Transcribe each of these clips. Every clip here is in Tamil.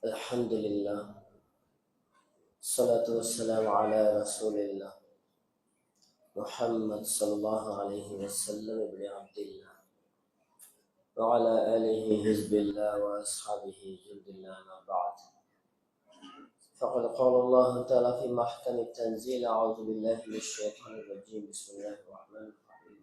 الحمد لله. الصلاة والسلام على رسول الله محمد صلى الله عليه وسلم ابن عبد الله وعلى آله حزب الله وأصحابه جند الله ما بعد. فقد قال الله تعالى في محكم التنزيل: أعوذ بالله من الشيطان الرجيم، بسم الله الرحمن الرحيم.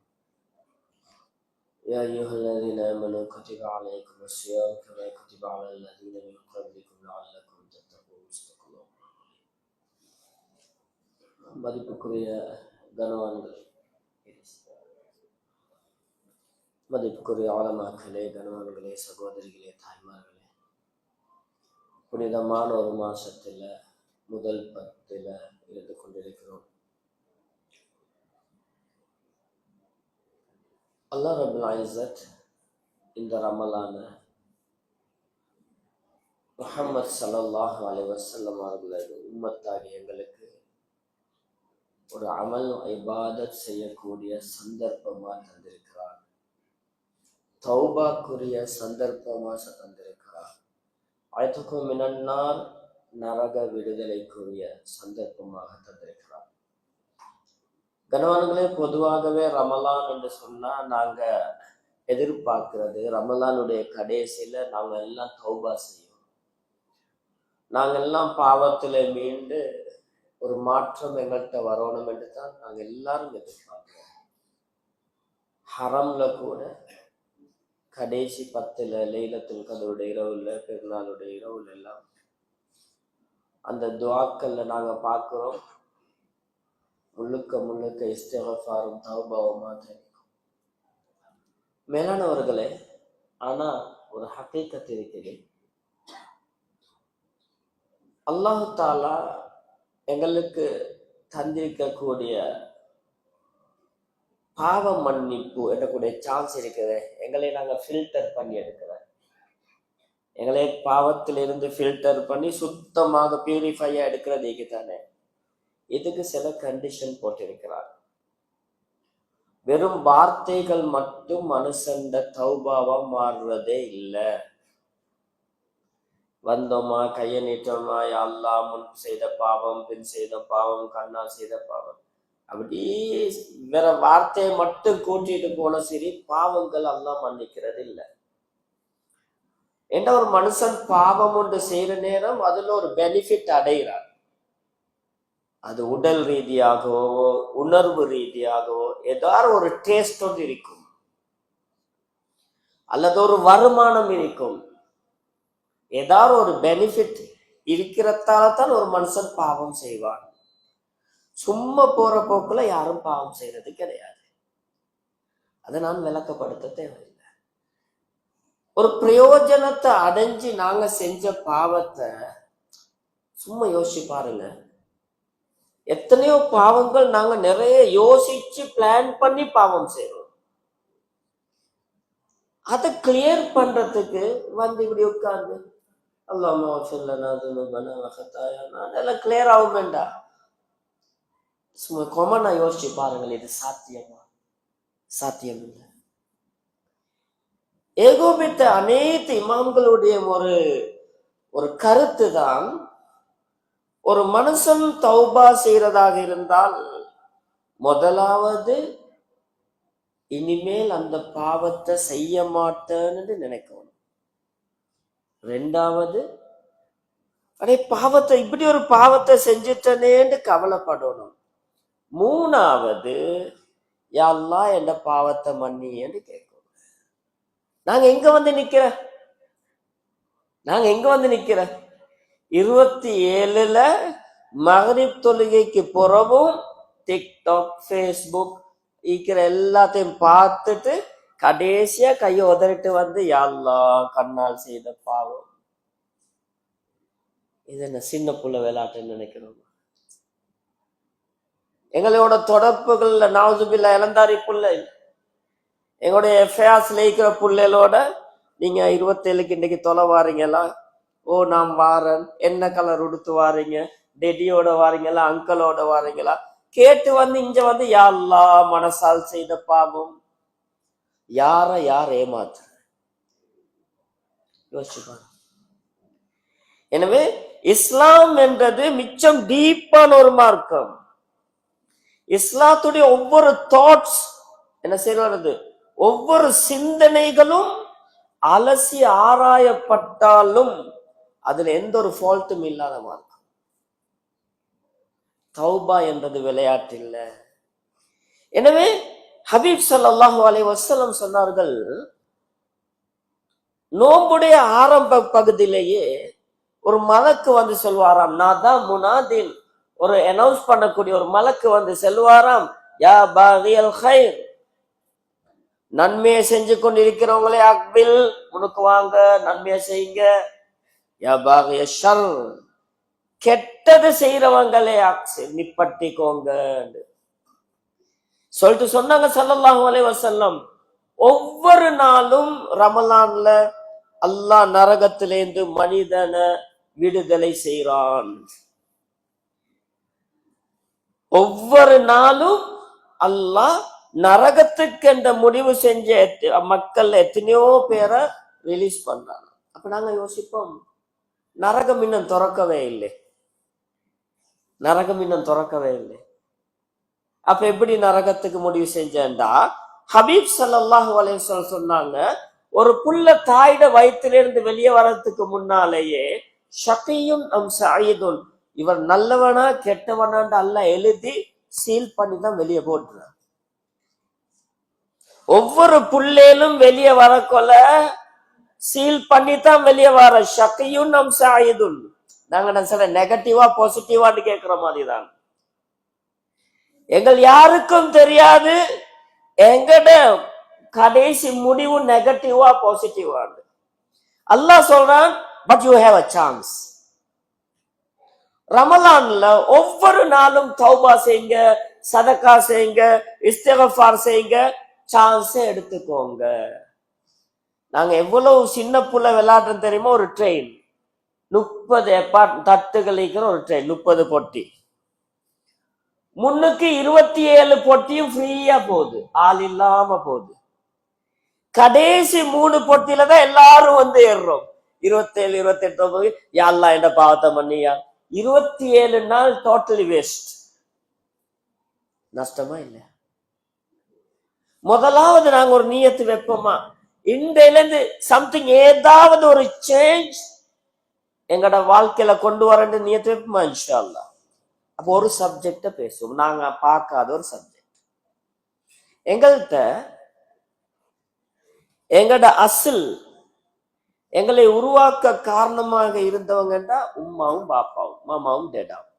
يا أيها الذين آمنوا كتب عليكم الصيام كما كتب على الذين من قبلكم لعلكم تتقون. மதிப்புக்குரிய கனவான்களே, மதிப்புக்குரிய ஆலமாக்களே, கனவான்களே, சகோதரிகளே, தாய்மார்களே, புனிதமான ஒரு மாசத்துல முதல் 10 இருந்து கொண்டிருக்கிறோம். அல்லாஹ் ரப்புல் இஸ்ஸத் இந்த ரமலான முஹம்மது ஸல்லல்லாஹு அலைஹி வஸல்லம் அவர்களது உம்மத்தாகிய எங்களுக்கு ஒரு அமல் இபாதத் செய்யக்கூடிய சந்தர்ப்பமா தந்திருக்கிறார். தௌபாக்குரிய சந்தர்ப்பமா தந்திருக்கிறார். அய்துக்கும் மினன்னார், நரக விடுதலைக்குரிய சந்தர்ப்பமாக தந்திருக்கிறார். கனவான்களே, பொதுவாகவே ரமலான் என்று சொன்னா நாங்க எதிர்பார்க்கிறது ரமலானுடைய கடைசியில நாங்க எல்லாம் தௌபா செய்வோம். நாங்க எல்லாம் பாவத்துல மீண்டு ஒரு மாற்றம் எங்கள்கிட்ட வரணும் என்று தான் நாங்க எல்லாரும் எதிர்பார்க்கிறோம். ஹரம்ல கூட கடைசி 10 லைலத்துல் கத்ருடைய இரவுல, பெருநாளுடைய இரவுல எல்லாம் அந்த துஆக்கள்ல நாங்க பார்க்கிறோம், முழுக்க முழுக்க இஸ்திக்ஃபாரும் தௌபாவுமா இருக்கும். மேலானவர்களே, ஆனா ஒரு ஹகீகத் இருக்குது. அல்லாஹ் தஆலா எங்களுக்கு தந்திருக்கக்கூடிய பாவ மன்னிப்பு எட்டக்கூடிய சான்ஸ் இருக்குது. எங்களை நாங்கள் ஃபில்டர் பண்ணி எடுக்கிறோம். எங்களை பாவத்திலிருந்து ஃபில்டர் பண்ணி சுத்தமாக பியூரிஃபையா எடுக்கிறதுக்கு தானே. இதுக்கு சில கண்டிஷன் போட்டிருக்கிறார். வெறும் வார்த்தைகள் மட்டும் மனுஷண்ட தௌபாவா மாறுறதே இல்லை. வந்தோமா, கையை நீட்டோமா, யா அல்லாஹ், முன் செய்த பாவம், பின் செய்த பாவம், கண்ணால் செய்த பாவம், அப்படி வேற வார்த்தையை மட்டும் கூட்டிட்டு போன சரி பாவங்கள் அல்லாஹ் மன்னிக்கிறது இல்லை. என்ற ஒரு மனுஷன் பாவம் ஒன்று செய்யற நேரம் அதுல ஒரு பெனிஃபிட் அடைகிறார். அது உடல் ரீதியாகவோ உணர்வு ரீதியாகவோ ஏதாவது ஒரு டேஸ்ட் ஒன்று இருக்கும், அல்லது ஒரு வருமானம் இருக்கும். ஏதாவது ஒரு பெனிஃபிட் இருக்கிறதால தான் ஒரு மனுஷன் பாவம் செய்வான். சும்மா போற போக்குல யாரும் பாவம் செய்யறது கிடையாது. அதை நான் விளக்கப்படுத்த தேவையில்லை. ஒரு பிரயோஜனத்தை அடைஞ்சு நாங்க செஞ்ச பாவத்தை சும்மா யோசிச்சு பாருங்க. எத்தனையோ பாவங்கள் நாங்க நிறைய யோசிச்சு பிளான் பண்ணி பாவம் செய்யறோம். அதை கிளியர் பண்றதுக்கு வந்து இப்படி உட்கார்ந்து எல்லாம் கிளியர் ஆகும் வேண்டாம். சும்மா கொமனா யோசிச்சு பாருங்கள், இது சாத்தியமா? சாத்தியம் இல்லை. ஏகோபித்த அனைத்து இமாம்களுடைய ஒரு கருத்து தான், ஒரு மனுஷன் தௌபா செய்யறதாக இருந்தால் முதலாவது இனிமேல் அந்த பாவத்தை செய்ய மாட்டேன்னு நினைக்கணும். ரெண்டாவது, அடே பாவத்தை, இப்படி ஒரு பாவத்தை செஞ்சுட்டனேன்னு கவலைப்படணும். மூணாவது, யா அல்லாஹ் என்ற பாவத்தை மன்னின்னு கேட்கணும். நாங்க எங்க வந்து நிக்கிற 27 மக்ரிப் தொழுகைக்கு பிறகும் டிக்டாக், ஃபேஸ்புக் இருக்கிற எல்லாத்தையும் பார்த்துட்டு கடைசியா கையை உதறிட்டு வந்து யா அல்லாஹ் கண்ணால் செய்த பாவம். இது என்ன சின்ன புள்ள விளையாட்டுன்னு நினைக்கிறோம்? எங்களோட தொடர்புகள்ல நாவுசுபில்லா இளந்தாரி புள்ளை, எங்களுடைய ஃபேஸ்ல இருக்கிற புள்ளைகளோட நீங்க 27க்கு இன்னைக்கு தொலை வாரீங்களா? ஓ நான் வாரன். என்ன கலர் உடுத்து வாரீங்க? டெடியோட வாரீங்களா, அங்கிளோட வாரீங்களா? கேட்டு வந்து இங்க வந்து யா அல்லாஹ் மனசால் செய்த பாவம். யார ஏமாத்து யோசிச்சு பாருங்க. எனவே இஸ்லாம் என்றது மிச்சம் டீப்பான ஒரு மார்க்கம். இஸ்லாத்துடைய ஒவ்வொரு தாட்ஸ் என்ன செய்யறது, ஒவ்வொரு சிந்தனைகளும் அலசி ஆராயப்பட்டாலும் அதுல எந்த ஒரு ஃபால்ட்டும் இல்லாத மார்க்கம். தௌபா என்றது விளையாட்டு இல்ல. எனவே ஹபீப் ஸல்லல்லாஹு அலைஹி வஸல்லம் சொன்னார்கள், நோம்புடைய ஆரம்ப பகுதியிலேயே ஒரு மலக்கு வந்து சொல்வாராம், நான் தான் முனாதீன், ஒரு அனௌன்ஸ் பண்ணக்கூடிய ஒரு மலக்கு வந்து செல்வாராம், யா பாகியல் கைர், நன்மையை செஞ்சு கொண்டு இருக்கிறவங்களே அக்பில், உனக்கு வாங்க நன்மையை செய்யுங்க. யா பாகிய ஷர், கெட்டது செய்யறவங்களே நிப்பட்டிக்கோங்க சொல்லிட்டு சொன்னாங்க ஸல்லல்லாஹு அலைஹி வஸல்லம். ஒவ்வொரு நாளும் ரமலான்ல அல்லாஹ் நரகத்திலேந்து மனிதனை விடுதலை செய்கிறான். ஒவ்வொரு நாளும் அல்லாஹ் நரகத்துக்கு என்ற முடிவு செஞ்ச மக்கள் எத்தனையோ பேரை ரிலீஸ் பண்றாங்க. அப்ப நாங்க யோசிப்போம், நரகம் இன்னும் திறக்கவே இல்லை, நரகம் இன்னும் திறக்கவே இல்லை. அப்ப எப்படி நரகத்துக்கு முடிவு செஞ்சா, ஹபீப் ஸல்லல்லாஹு அலைஹி வஸல்லம் சொன்னாங்க, ஒரு புள்ள தாயிட வயிற்றிலிருந்து வெளியே வர்றதுக்கு முன்னாலேயே ஷகியுன் அம் சயீதுன், இவர் நல்லவனா கெட்டவனான்னு அல்லாஹ் எழுதி சீல் பண்ணி தான் வெளியே போட்டுறார். ஒவ்வொரு புள்ளேலும் வெளியே வரக்கொள்ள சீல் பண்ணி தான் வெளியே வர. ஷகியுன் அம் சயீதுன், நாங்க சில நெகட்டிவா பாசிட்டிவான்னு கேட்கிற மாதிரி தான். எங்கள் யாருக்கும் தெரியாது எங்கட கடைசி முடிவு நெகட்டிவா பாசிட்டிவா. அல்லாஹ் சொல்றான், but you have a chance. ரமலான்ல ஒவ்வொரு நாளும் தௌபா செய்யுங்க, சதகா செய்யுங்க, இஸ்திக்ஃபார் செய்யுங்க, சான்ஸை எடுத்துக்கோங்க. நாங்க எவ்வளவு சின்ன புள்ள விளையாடுறோம் தெரியுமா? ஒரு ட்ரெயின் 30 தட்டுகள் இருக்கிற ஒரு ட்ரெயின், 30 பொட்டி, முன்னுக்கு 27 பொட்டியும் ஃப்ரீயா போகுது, ஆள் இல்லாம போகுது. கடைசி 3 பொட்டியில தான் எல்லாரும் வந்து ஏறுறோம். 27, 28 யா அல்லாஹ் என்ற பாவத்தை மன்னியா. 27 நாள் டோட்டலி வேஸ்ட். நஷ்டமா இல்ல? முதலாவது நாங்க ஒரு நியத்து வைப்போமா, இன்றையில இருந்து சம்திங், ஏதாவது ஒரு சேஞ்ச் எங்கட வாழ்க்கையில கொண்டு வரேன்னு நியத்து வைப்போமா இன்ஷா அல்லாஹ். அப்போ ஒரு சப்ஜெக்ட பேசுவோம், நாங்க பார்க்காத ஒரு சப்ஜெக்ட். எங்கள்கிட்ட எங்கட அசில், எங்களை உருவாக்க காரணமாக இருந்தவங்கண்டா உம்மாவும் பாப்பாவும், மாமாவும் டேடாவும்,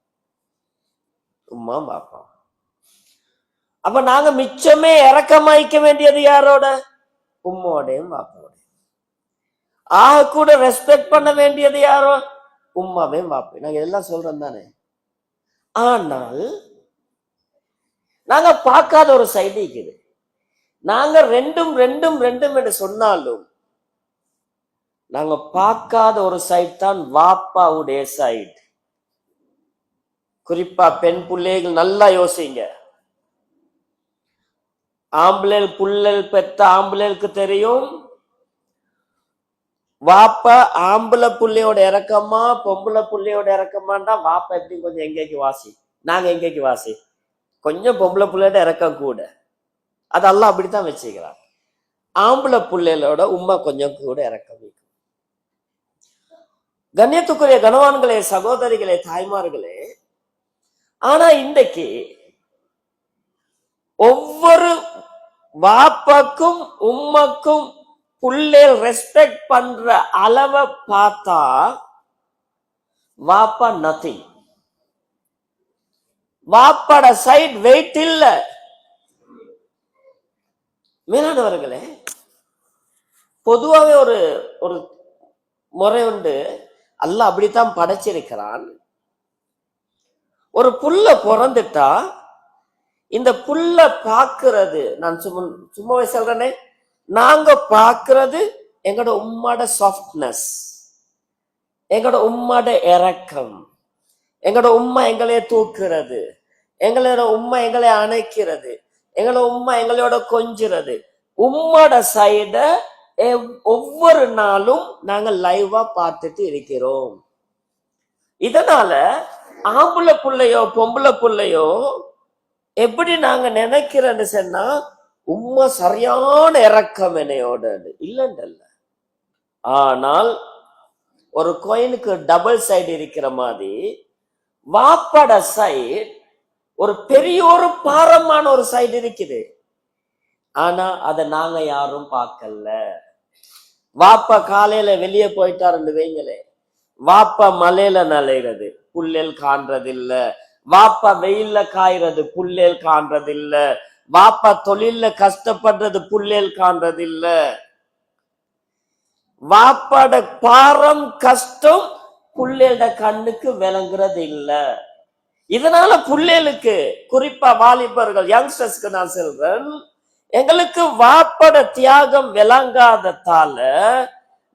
உம்மாவும் பாப்பாவும். அப்ப நாங்க மிச்சமே இறக்கமாய்க்க வேண்டியது யாரோட? உம்மோடையும் பாப்பாவோடையும். ஆக கூட ரெஸ்பெக்ட் பண்ண வேண்டியது யாரோ? உம்மாவையும் பாப்பையும். நாங்க எல்லாம் சொல்றோம் தானே. ஆனால் நாங்க பார்க்காத ஒரு சைடு இருக்குது. நாங்க ரெண்டும் ரெண்டும் ரெண்டும் என்று சொன்னாலும் நாங்க பார்க்காத ஒரு சைட் தான் வாப்பாவுடைய சைட். குறிப்பா பெண் பிள்ளைகள் நல்லா யோசிங்க. ஆம்பளை புள்ளல் பெத்த ஆம்பளைக்கு தெரியும் வாப்பா ஆம்பளை புள்ளையோட இறக்கமா பொம்பளை புள்ளையோட இறக்கமாண்டா. வாப்பா எப்படி கொஞ்சம் எங்கேக்கு வாசி, நாங்க எங்கேக்கு வாசி, கொஞ்சம் பொம்பளை புள்ளையோட இறக்கம் கூட. அதெல்லாம் அப்படித்தான் வச்சுக்கிறாங்க. ஆம்பளை புள்ளைகளோட உம்மா கொஞ்சம் கூட இறக்கம். கண்ணியத்துக்குரிய கணவான்களே, சகோதரிகளே, தாய்மார்களே, ஆனா இன்றைக்கு ஒவ்வொரு வாப்பாக்கும் உம்மக்கும் புள்ளைகள் ரெஸ்பெக்ட் பண்ற அளவை பார்த்தா வாப்பா நத்திங். வாப்பாட சைட் வெயிட் இல்ல. மேலானவர்களே, பொதுவாகவே ஒரு ஒரு முறை உண்டு, அல்லாஹ் அப்படித்தான் படைச்சிருக்கிறான். ஒரு புள்ள பிறந்துட்டா இந்த புள்ள பாக்குறது, நான் சும்மாவே சொல்றேனே, நாங்க பாக்குறது எங்களோட உம்மாட சாஃப்ட்னஸ், எங்களோட உம்மாட இறக்கம், எங்களோட உம்மா எங்களைய தூக்குறது, எங்களோட உம்மா எங்களை அணைக்கிறது, எங்களோட உம்மா எங்களோட கொஞ்சுறது. உம்மாட சைட ஒவ்வொரு நாளும் நாங்க லைவா பார்த்துட்டு இருக்கிறோம். இதனால ஆம்பளை புள்ளையோ பொம்பளை புள்ளையோ எப்படி நாங்க நினைக்கிறேன்னு சொன்னா உண்மை சரியான இறக்கம் என்னையோட இல்லைன்றல்ல. ஆனால் ஒரு கோயிலுக்கு டபுள் சைடு இருக்கிற மாதிரி வாப்பட சைடு ஒரு பெரிய ஒரு பாரமான ஒரு சைடு இருக்குது. ஆனா அதை நாங்க யாரும் பார்க்கல. வாப்பா காலையில வெளியே போயிட்டாருன்னு வைங்களே, வாப்பா மலையில நலைகிறது புல்லெல் காண்றது இல்ல, வாப்பா வெயில்ல காய்றது புல்லெல் காண்றது இல்ல, வாப்பா தொழில்ல கஷ்டப்படுறது புல்லெல் காண்றது இல்ல. வாப்பாட பாரம் கஷ்டம் புள்ளேட கண்ணுக்கு விளங்குறது இல்ல. இதனால புள்ளேலுக்கு, குறிப்பா வாலிபர்கள் யங்ஸ்டர்ஸ்க்கு நான் சொல்றேன், எங்களுக்கு வாப்பட தியாகம் விளங்காததால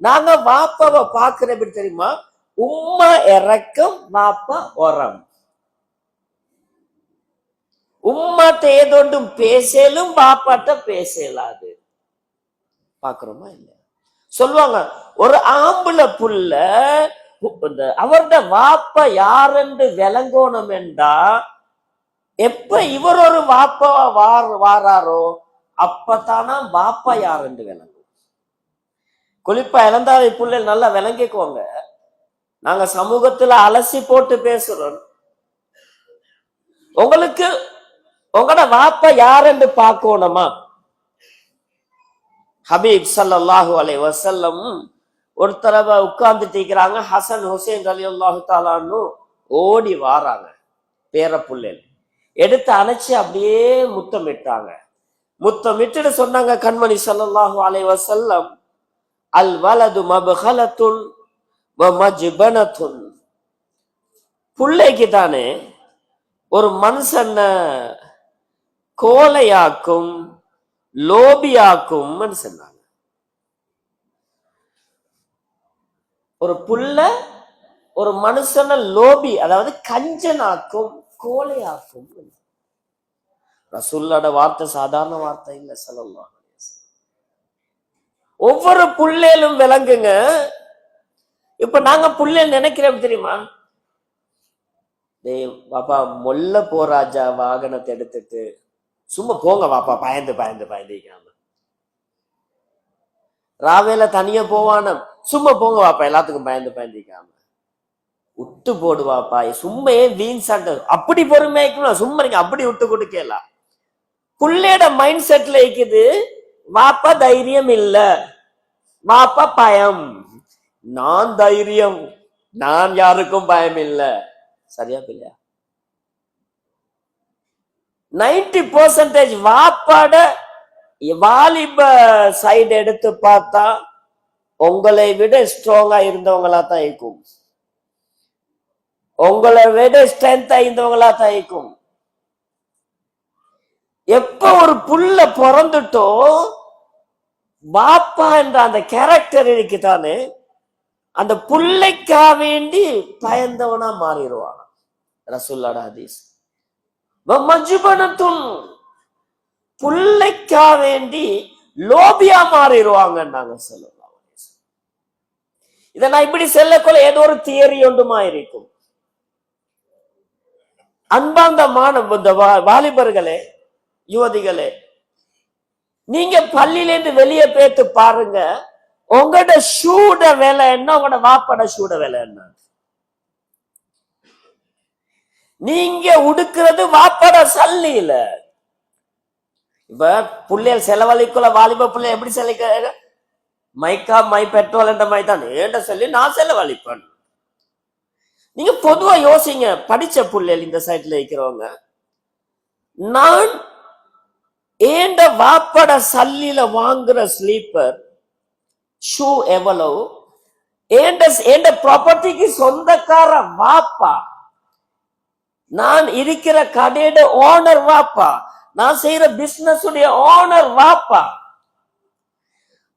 நாங்க வாப்பாவை பாக்குற எப்படி தெரியுமா, உம்மா இறக்கம் வாப்பா உரம். உம்மாட்ட ஏதொன்றும் பேசலும் வாப்பாட்ட பேசலாது. பாக்குறோமா இல்ல? சொல்லுவாங்க ஒரு ஆம்பளை புள்ள அவரோட வாப்ப யாருன்னு விளங்கணும் என்றா எப்ப இவர் ஒரு வாப்பா வாராரோ அப்பத்தானா வாப்பா யாருன்னு விளங்கும். குறிப்பா இளந்தாரி புள்ளை நல்லா விளங்கிக்குவாங்க. நாங்க சமூகத்துல அலசி போட்டு பேசுறோம். உங்களுக்கு உங்களோட வாப்பா யாருன்னு பார்க்கணுமா? ஹபீப் ஸல்லல்லாஹு அலைஹி வஸல்லம் ஒரு தடவை உட்கார்ந்துட்டு இருக்கிறாங்க. ஹசன் ஹுசைன் ரலியல்லாஹு தஆலான்னு ஓடி வாராங்க. பேர புள்ளல் எடுத்து அணைச்சு அப்படியே முத்தமிட்டாங்க. முத்தமிட்டு சொன்னாங்க கண்மணி ஸல்லல்லாஹு அலைஹி வஸல்லம், அல் வலது மப்கலத்துன் வ மஜ்பனத்துன். புள்ளைக்கு தானே ஒரு மனுஷன் கோலையாக்கும் லோபியாக்கும் சொன்னாங்க. ஒரு புள்ள ஒரு மனுஷன லோபி, அதாவது கஞ்சனாக்கும் கோலையாக்கும். ரசூலுல்லாஹ்வோட வார்த்தை சாதாரண வார்த்தை இல்ல ஸல்லல்லாஹு அலைஹி வஸல்லம். ஒவ்வொரு புள்ளேலும் விளங்குங்க. இப்ப நாங்க புள்ளேல் நினைக்கிறோம் தெரியுமா, பாப்பா மொல்ல போராஜா வாகனத்தை எடுத்துட்டு சும்மா போங்க வாப்பா, பயந்து பயந்து பயந்துக்காம. ராவேல தனியா போவான, சும்மா போங்க வாப்பா, எல்லாத்துக்கும் பயந்து பயந்துக்காம. விட்டு போடுவாப்பா, சும்மா ஏன் வீண் சண்டை, அப்படி பொறுமையாக்கணும், சும்மா நீங்க அப்படி விட்டு கொடுக்கலாம். புள்ளையோட மைண்ட் செட்ல இருக்குது வாப்பா தைரியம் இல்ல, வாப்பா பயம். நான் தைரியம், நான் யாருக்கும் பயம் இல்ல. சரியா இல்லையா? 90% வாப்பாட வாலிப சைடு எடுத்து பார்த்தா உங்களை விட ஸ்ட்ராங்கா இருந்தவங்களா தான் இருக்கும், உங்களை விட ஸ்ட்ரென்த்தா இருந்தவங்களா தான் இருக்கும். எப்ப ஒரு புள்ள பிறந்துட்டோ வாப்பா என்ற அந்த கேரக்டர் இருக்குதானே, அந்த புள்ளைக்கா வேண்டி பயந்தவனா மாறிடுவான். ரசூலுல்லாஹ் ஹதீஸ், மஜ்பனத்துன், புள்ளைக்கா வேண்டி லோபியா மாறிடுவாங்க சொல்லலாம். இதை நான் இப்படி செல்லக்குள்ள ஏதோ ஒரு தியரி ஒன்றுமா இருக்கும். அன்பார்ந்த வாலிபர்களே, யுவதிகளே, நீங்க பள்ளியிலேருந்து வெளியே பேத்து பாருங்க, உங்களோட ஷூட வேலை என்ன, உங்களோட வாப்பட ஷூட வேலை என்ன. நீங்க உடுக்கிறது வாப்பட சல்லியில. இப்ப புள்ளையல் செலவழிக்குள்ள வாலிப பிள்ளை எப்படி செலவழிக்க, மைக்கா மை பெட்ரோல் என்ற மாதிரி தான் ஏண்ட சொல்லி நான் செலவழிப்பேன். நீங்க பொதுவா யோசிங்க, படிச்ச புள்ளையல் இந்த சைட்ல இருக்கிறவங்க, நான் ஏண்ட வாப்பட சல்லியில வாங்குற ஸ்லீப்பர் ஷூ எவ்வளவு, ஏண்ட ப்ராப்பர்ட்டிக்கு சொந்தக்கார வாப்பா, நான் இருக்கிற கடையோட ஓனர் வாப்பா, நான் செய்யற பிசினஸ் உடைய ஓனர் வாப்பா,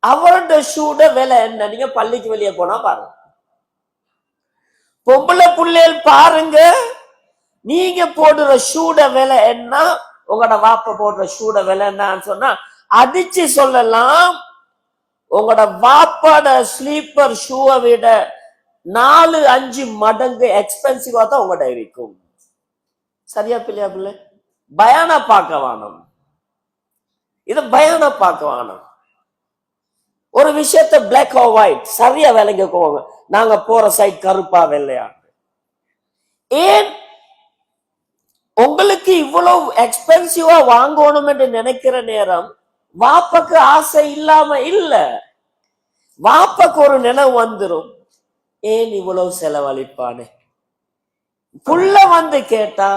அவரோட ஷூட விலை என்ன. நீங்க பள்ளிக்கு வெளியே போனா பாருங்க, பொம்பளை புள்ளைகள் பாருங்க, நீங்க போடுற ஷூட விலை என்ன, உங்களோட வாப்ப போடுற ஷூட விலை என்னன்னு சொன்னா அடிச்சு சொல்லலாம். உங்களோட வாப்பாட ஸ்லீப்பர் ஷூவை விட 4-5 மடங்கு எக்ஸ்பென்சிவா தான் உங்கள்கிட்ட இருக்கும். சரியா பிள்ளையா பிள்ளை? பயானா பார்க்க வேணும், இதை பயானா பார்க்க வேணும். ஒரு விஷயத்த பிளாக் ஆர் ஒயிட் சரியா விளங்கிக்கோங்க. நாங்க போற சைட் கருப்பா வெள்ளையா. ஏன் உங்களுக்கு இவ்வளவு எக்ஸ்பென்சிவா வாங்கணும் என்று நினைக்கிற நேரம் வாப்பக்கு ஆசை இல்லாம இல்ல. வாப்பக்கு ஒரு நினைவு வந்துரும், ஏன் இவ்வளவு செலவழிப்பானே. புள்ள வந்து கேட்டா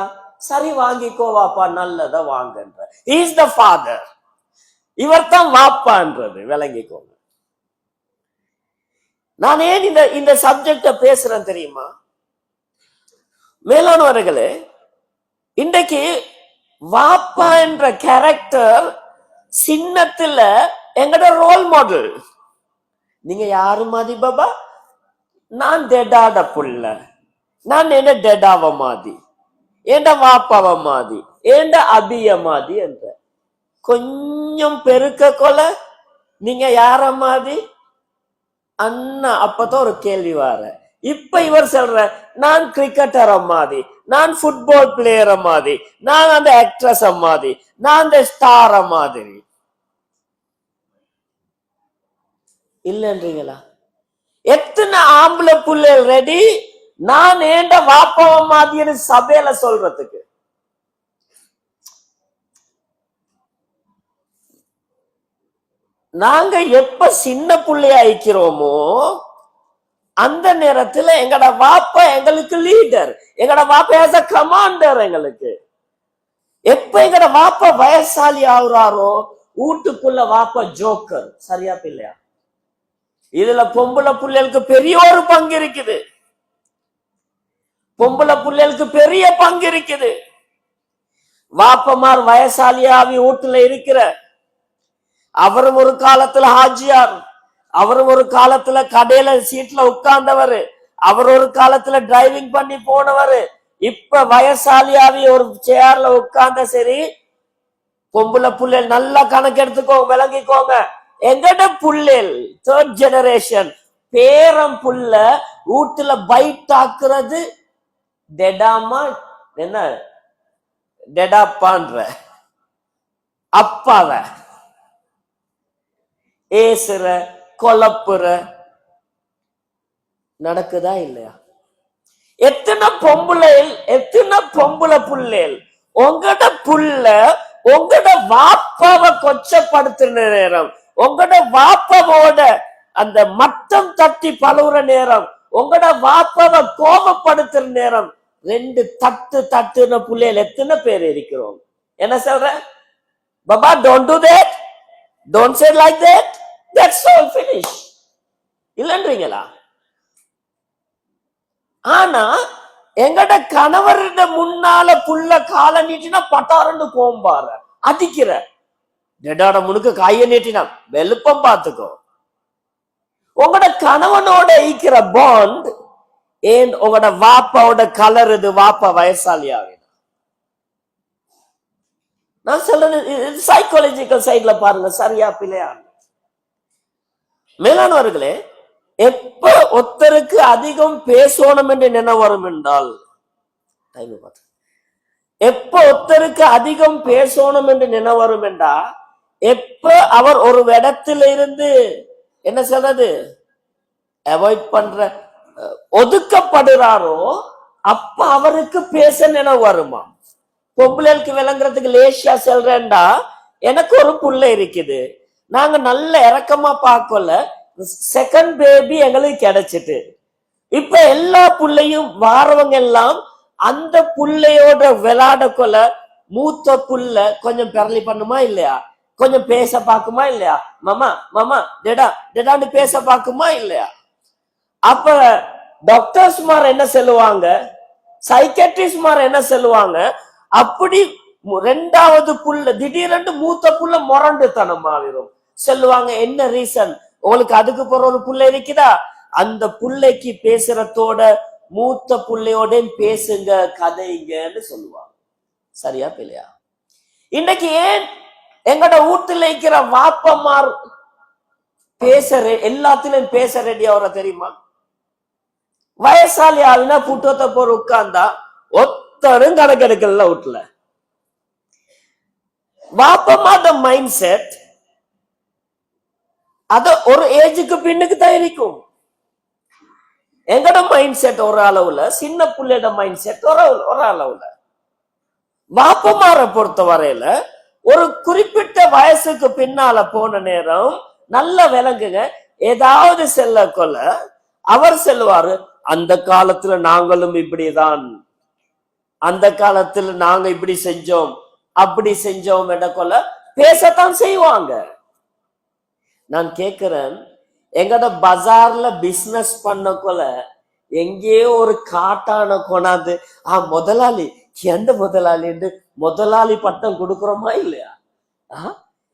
சரி வாங்கிக்கோ வாப்பா, நல்லத வாங்கன்ற. இஸ் த ஃபாதர், இவர் தான் வாப்பான்றது விளங்கிக்கோங்க. நான் ஏன் இந்த சப்ஜெக்ட பேசுறேன் தெரியுமா மேலானவர்களே? இன்றைக்கு வாப்பா என்ற கேரக்டர் சின்னத்துல எங்கட ரோல் மாடல். நீங்க யாரு மாதிரி பாபா? நான் டெடாட புள்ள, நான் என்ன டெடாவ மாதிரி, ஏண்ட வாப்பாவ மாதிரி, ஏண்ட அபிய மாதிரி என்ற கொஞ்சம் பெருக்க கொல நீங்க யார மாதிரி அண்ணா. அப்பதான் ஒரு கேள்வி வர. இப்ப இவர் சொல்ற, நான் கிரிக்கெட்டர் மாதிரி, நான் ஃபுட்பால் பிளேயர் மாதிரி, நான் அந்த ஆக்ட்ரஸ் மாதிரி, நான் அந்த ஸ்டார மாதிரி இல்லன்றீங்களா? எத்தனை ஆம்பளை புள்ள ரெடி நான் ஏண்ட வாப்பாவ மாதிரி சபையில சொல்றதுக்கு? நாங்க எப்ப சின்ன புள்ளையா இருக்கிறோமோ அந்த நேரத்துல எங்கட வாப்பா எங்களுக்கு லீடர், எங்கட வாப்பா as a கமாண்டர் எங்களுக்கு. எப்ப எங்கட வாப்பா வயசாலி ஆகுறாரோ வீட்டுக்குள்ள வாப்பா ஜோக்கர். சரியா பிள்ளையா? இதுல பொம்பளை புள்ளைகளுக்கு பெரிய ஒரு பங்கு இருக்குது. பொம்பளை புள்ளைகளுக்கு பெரிய பங்கு இருக்குது. வாப்பமார் வயசாலியாவி வீட்டுல இருக்கிற அவரும் ஒரு காலத்துல ஹாஜியார், அவரும் ஒரு காலத்துல கடையில சீட்ல உட்கார்ந்தவர், அவர் ஒரு காலத்துல டிரைவிங் பண்ணி போனவர். இப்ப வயசாலியாவி ஒரு சேர்ல உட்கார்ந்த. சரி, பொம்பளை புள்ளல் நல்லா கணக்கு எடுத்துக்கோங்க, விளங்கிக்கோங்க. எங்கட புள்ளல் தேர்ட் ஜெனரேஷன் பேரம் புள்ள வீட்டுல பைட் ஆக்குறது டெடாமா என்ன டெடாப்பான்ற அப்பாவ ஏசுற கொலப்புற நடக்குதா இல்லையா? எத்தனை பொம்பளை புள்ளேல் உங்கட புள்ள உங்கட வாப்பாவை கொச்சப்படுத்துற நேரம், உங்கட வாப்பாவோட அந்த மட்டம் தட்டி பழுவுற நேரம், உங்கட வாப்பாவை கோபப்படுத்துற நேரம், 2 தட்டுன புள்ளைகள் எத்தனை பேர் இருக்கிறோம்? என்ன சொல்ற? பாபா don't do that, don't say like that, that's all finish இல்லன்றீங்களா? ஆனா எங்கட கணவருட முன்னால புள்ள கால நீட்டினா பட்டாரண்டு கோம்பார அடிக்கிற. டெடாட முனுக்கு கைய நீட்டினா வெளுப்பம் பார்த்துக்கோ. உங்களோட கணவனோட ஈக்கிற பாண்ட் ஏன் உங்களோட வாப்பாவோட கலர் இது? வாப்பா வயசாலியாக நான் சொல்றது சைக்காலஜிக்கல் சைட்ல பாருங்க, சரியா பிள்ளையா? மேலானவர்களே, எப்ப ஒருத்தருக்கு அதிகம் பேசணும் என்று நினைவு வரும் என்றால், எப்ப ஒருத்தருக்கு அதிகம் பேசணும் என்று நினைவு வரும் என்றா, எப்ப அவர் ஒரு இடத்துல இருந்து என்ன சொல்றது அவாய்ட் பண்ற ஒதுக்கப்படுறாரோ அப்ப அவருக்கு பேச நினைவு வருமா? பொம்பளைக்கு விளங்குறதுக்கு லேசியா சொல்றேன்டா, எனக்கு ஒரு புள்ள இருக்குது, நாங்க நல்ல இறக்கமா பார்க்கல, செகண்ட் பேபி எங்களுக்கு கிடைச்சிட்டு, இப்ப எல்லா புள்ளையும் வாரவங்க எல்லாம் அந்த புள்ளையோட விளையாட கொள்ள மூத்த புள்ள கொஞ்சம் பெரளி பண்ணுமா இல்லையா? கொஞ்சம் பேச பாக்குமா இல்லையா? மாமா மாமா டெடா டெடான்னு பேச பாக்குமா இல்லையா? அப்ப டாக்டர்ஸ் மார் என்ன சொல்லுவாங்க, சைக்கட்ரிஸ்ட் மார் என்ன சொல்லுவாங்க, அப்படி 2வது புள்ள திடீரென்று மூத்த புள்ள முரண்டு தனமாவிரும் சொல்லுவாங்க. என்ன ரீசன்? உங்களுக்கு அதுக்கு போற ஒரு புள்ள இருக்குதா, அந்த புள்ளைக்கு பேசுறதோட மூத்த புள்ளையோட பேசுங்க கதைங்கன்னு சொல்லுவாங்க. சரியா பிள்ளையா? இன்னைக்கு ஏன் எங்கட வீட்டுல இருக்கிற வாப்பமார் பேச எல்லாத்திலும் பேச ரெடி ஆகிற தெரியுமா? வயசாளி ஆளுனா புட்டத்தை போற உட்கார்ந்தா ஒத்தரும் கணக்கெடுக்கல வீட்டுல. வாப்பமாத மைண்ட் செட் அத ஒரு ஏஜுக்கு பின்னுக்கு தான் இருக்கும். எங்கட மைண்ட் செட் ஒரு அளவுல, சின்ன பிள்ளையோட மைண்ட் செட் ஒரு அளவுல. வாப்பமார பொறுத்த வரையில ஒரு குறிப்பிட்ட வயசுக்கு பின்னால போன நேரம் நல்ல விளங்குங்க. ஏதாவது செல்ல கொள்ள அவர் செல்வாரு, அந்த காலத்துல நாங்களும் இப்படிதான், அந்த காலத்துல நாங்க இப்படி செஞ்சோம் அப்படி செஞ்சோம் என்ற கொள்ள பேசத்தான் செய்வாங்க. நான் கேக்குறேன், எங்கட பஜார்ல பிசினஸ் பண்ண கொள்ள எங்கேயோ ஒரு காட்டான கொண்டாந்து முதலாளி எந்த முதலாளி என்று முதலாளி பட்டம் கொடுக்கிறோமா இல்லையா?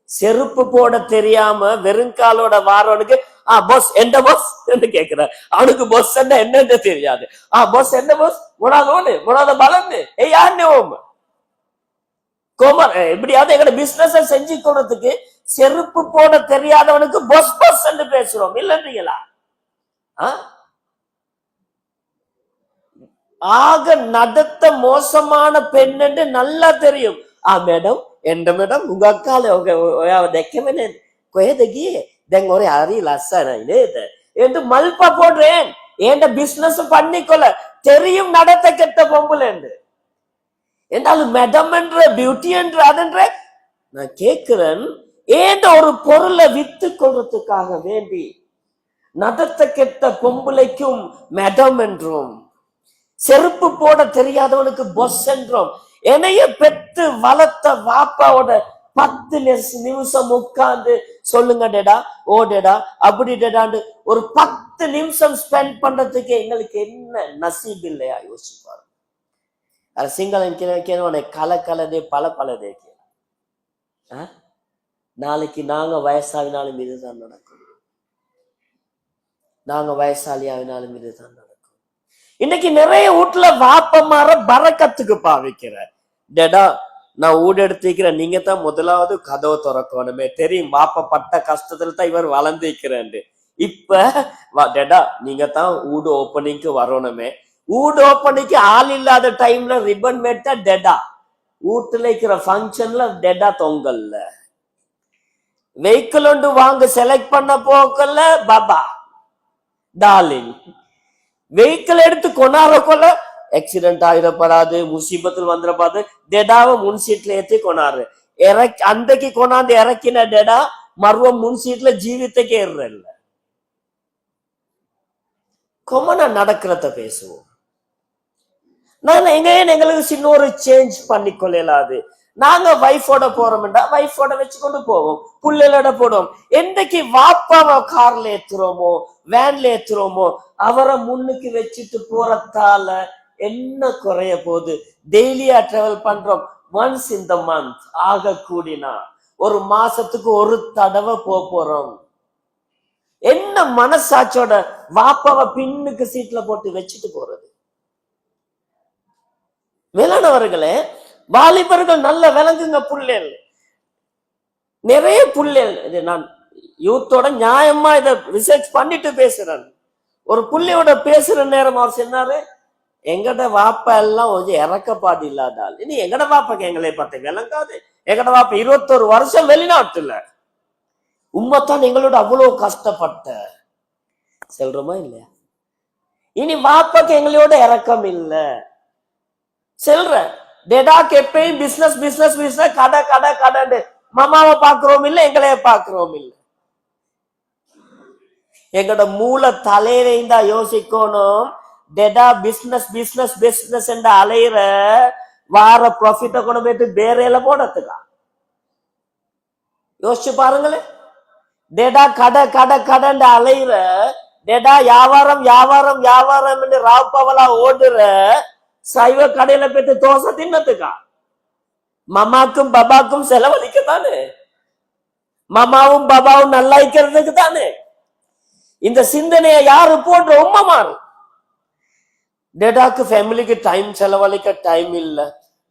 செருப்பு போட தெரியாம வெறுங்காலோட வாரவனுக்கு பாஸ் எந்த பாஸ் என்று கேட்கிற, அவனுக்கு பாஸ் என்னன்னு தெரியாது. பாஸ் என்ன பாஸ் முனாதோடு முனாத பலன்னு யாருன்னு கோமர் எப்படியாவது எங்கட பிசினஸ் செஞ்சு கொள்றதுக்கு செருப்பு போட தெரியாதவனுக்கு பாஸ் பாஸ் என்று பேசுறோம் இல்லைன்றீங்களா? ஆக நடத்த மோசமான பெண் என்று நல்லா தெரியும். மேடம் எந்த மேடம் உங்க அக்கால දෙකමනේ කොහෙද ගියේ දැන් ஒரே හරි ලස්සනයි නේද என்று மல்பா போடுறேன். ஏண்ட பிசினஸ் பண்ணிக்கொள்ள தெரியும் நடத்த கெட்ட பொம்புல என்று. என்றாலும் மேடம் என்ற பியூட்டி என்று அதென்ற நான் கேட்கிறேன், ஏண்ட ஒரு பொருளை வித்து கொள்றதுக்காக வேண்டி நடத்த கெட்ட பொம்புலைக்கும் மேடம் என்றும், செருப்பு போட தெரியாதவனுக்கு பொஸ் என்றும், என்னைய பெற்று வளர்த்த வாப்பாவோட 10 நிமிஷம் உட்கார்ந்து சொல்லுங்க டேடா ஓ டேடா அப்படி டேடாண்டு ஒரு 10 நிமிஷம் ஸ்பெண்ட் பண்றதுக்கு எங்களுக்கு என்ன நசீப் இல்லையா? யோசிப்பாரு. சிங்களம் கல கலதே பல பலதே. நாளைக்கு நாங்க வயசாவினாலும் இதுதான் நடக்கும், நாங்க வயசாலியாவினாலும் இதுதான் நடக்கும். இன்னைக்கு நிறைய வீட்டுல வாப்பமார பரக்கத்துக்கு பாவிக்கிற, டேடா நான் ஊடு எடுத்துக்கிறேன், நீங்க தான் முதலாவது கதவை திறக்கணுமே, தெரியும் வாப்ப பட்ட கஷ்டத்துல தான் இவர் வளர்ந்துக்கிறேன். இப்ப டேடா நீங்க தான் ஊடு ஓப்பனிங்க்கு வரணுமே, ஊடு ஓப்பனிங்க்கு ஆள் இல்லாத டைம்ல ரிப்பன் வெட்ட டேடா, வீட்டுல இருக்கிற ஃபங்க்ஷன்ல டேடா தொங்கல்ல, வெஹிக்கிள் ஒன்று வாங்க செலக்ட் பண்ண போக்கல பாபா டார்லிங், வெஹிக்கிள் எடுத்து கொண்டாட கொள்ள ஆக்சிடென்ட் ஆயிடப்படாது, முசீபத்தில் வந்துடப்பாது, டெடாவை முன் சீட்ல ஏற்றி கொண்டாரு. அன்றைக்கு கொண்டாந்து இறக்கின டெடா மர்வம் முன் சீட்ல ஜீவித்தக்கே இல்ல. கொமனா நடக்கிறத பேசுவோம். நான் எங்களுக்கு சின்ன ஒரு சேஞ்ச் பண்ணி கொள்ளலாது. நாங்க வைஃபோட போறோம்டா வைஃபோட வச்சுக்கொண்டு போவோம், புள்ளையோட போடுவோம். என்னைக்கு வாப்பாவை கார்ல ஏத்துறோமோ வேன்ல ஏத்துறோமோ அவரை முன்னுக்கு வச்சுட்டு போறதால என்ன குறைய போகுது? டெய்லியா டிராவல் பண்றோம், ஒன்ஸ் இன் த மந்த் ஆக கூடினா ஒரு மாசத்துக்கு ஒரு தடவை போறோம். என்ன மனசாட்சியோட வாப்பாவை பின்னுக்கு சீட்ல போட்டு வச்சுட்டு போறது? மேலானவர்களே, வாலிபர்கள் நல்ல விளங்குங்க. புள்ளேல் நிறைய புள்ளேல், இது நான் யூத்தோட நியாயமா இதை ரிசர்ச் பண்ணிட்டு பேசுறேன். ஒரு புள்ளையோட பேசுற நேரம் அவர் சொன்னாரு, எங்கட வாப்பா எல்லாம் கொஞ்சம் இறக்கப்பாடு இல்லாதால், இனி எங்கட வாப்பாக்கு எங்களை பார்த்து விளங்காது. எங்கட வாப்பா 21 வருஷம் வெளிநாட்டுல, உண்மைத்தான் எங்களோட அவ்வளவு கஷ்டப்பட்ட சொல்றோமா இல்லையா? இனி வாப்பாக்கு எங்களோட இறக்கம் இல்ல செல்ற. டெடாக்கு எப்பயும் பிசினஸ் பிசினஸ் பிசினஸ் கடை கடை கடை, மாமாவை பாக்குறோம் இல்ல, எங்களைய பாக்குறோம் இல்ல. எங்களோட மூளை தலையில யோசிக்கணும், டெடா பிசினஸ் பிசினஸ் பிசினஸ் என்ற அலையிற வார ப்ராஃபிட்ட கொண்டு போயிட்டு பேரையில போடுறதுக்கா? யோசிச்சு பாருங்களேன். டெடா கடை கடை கடைன்ற அலையிற, டெடா வியாபாரம் வியாபாரம் வியாபாரம் ராவ்பவலா ஓடுற சைவ கடையில போயிட்டு தோசை தின்னதுக்கா? மாமாக்கும் பாபாக்கும் செலவழிக்கத்தானே, மாமாவும் பாபாவும் நல்லா இருக்கிறதுக்கு தானே. இந்த சிந்தனையை யாரு போடுற? உம்மமாறு. டேடாக்கு ஃபேமிலிக்கு டைம் செலவழிக்க டைம் இல்ல.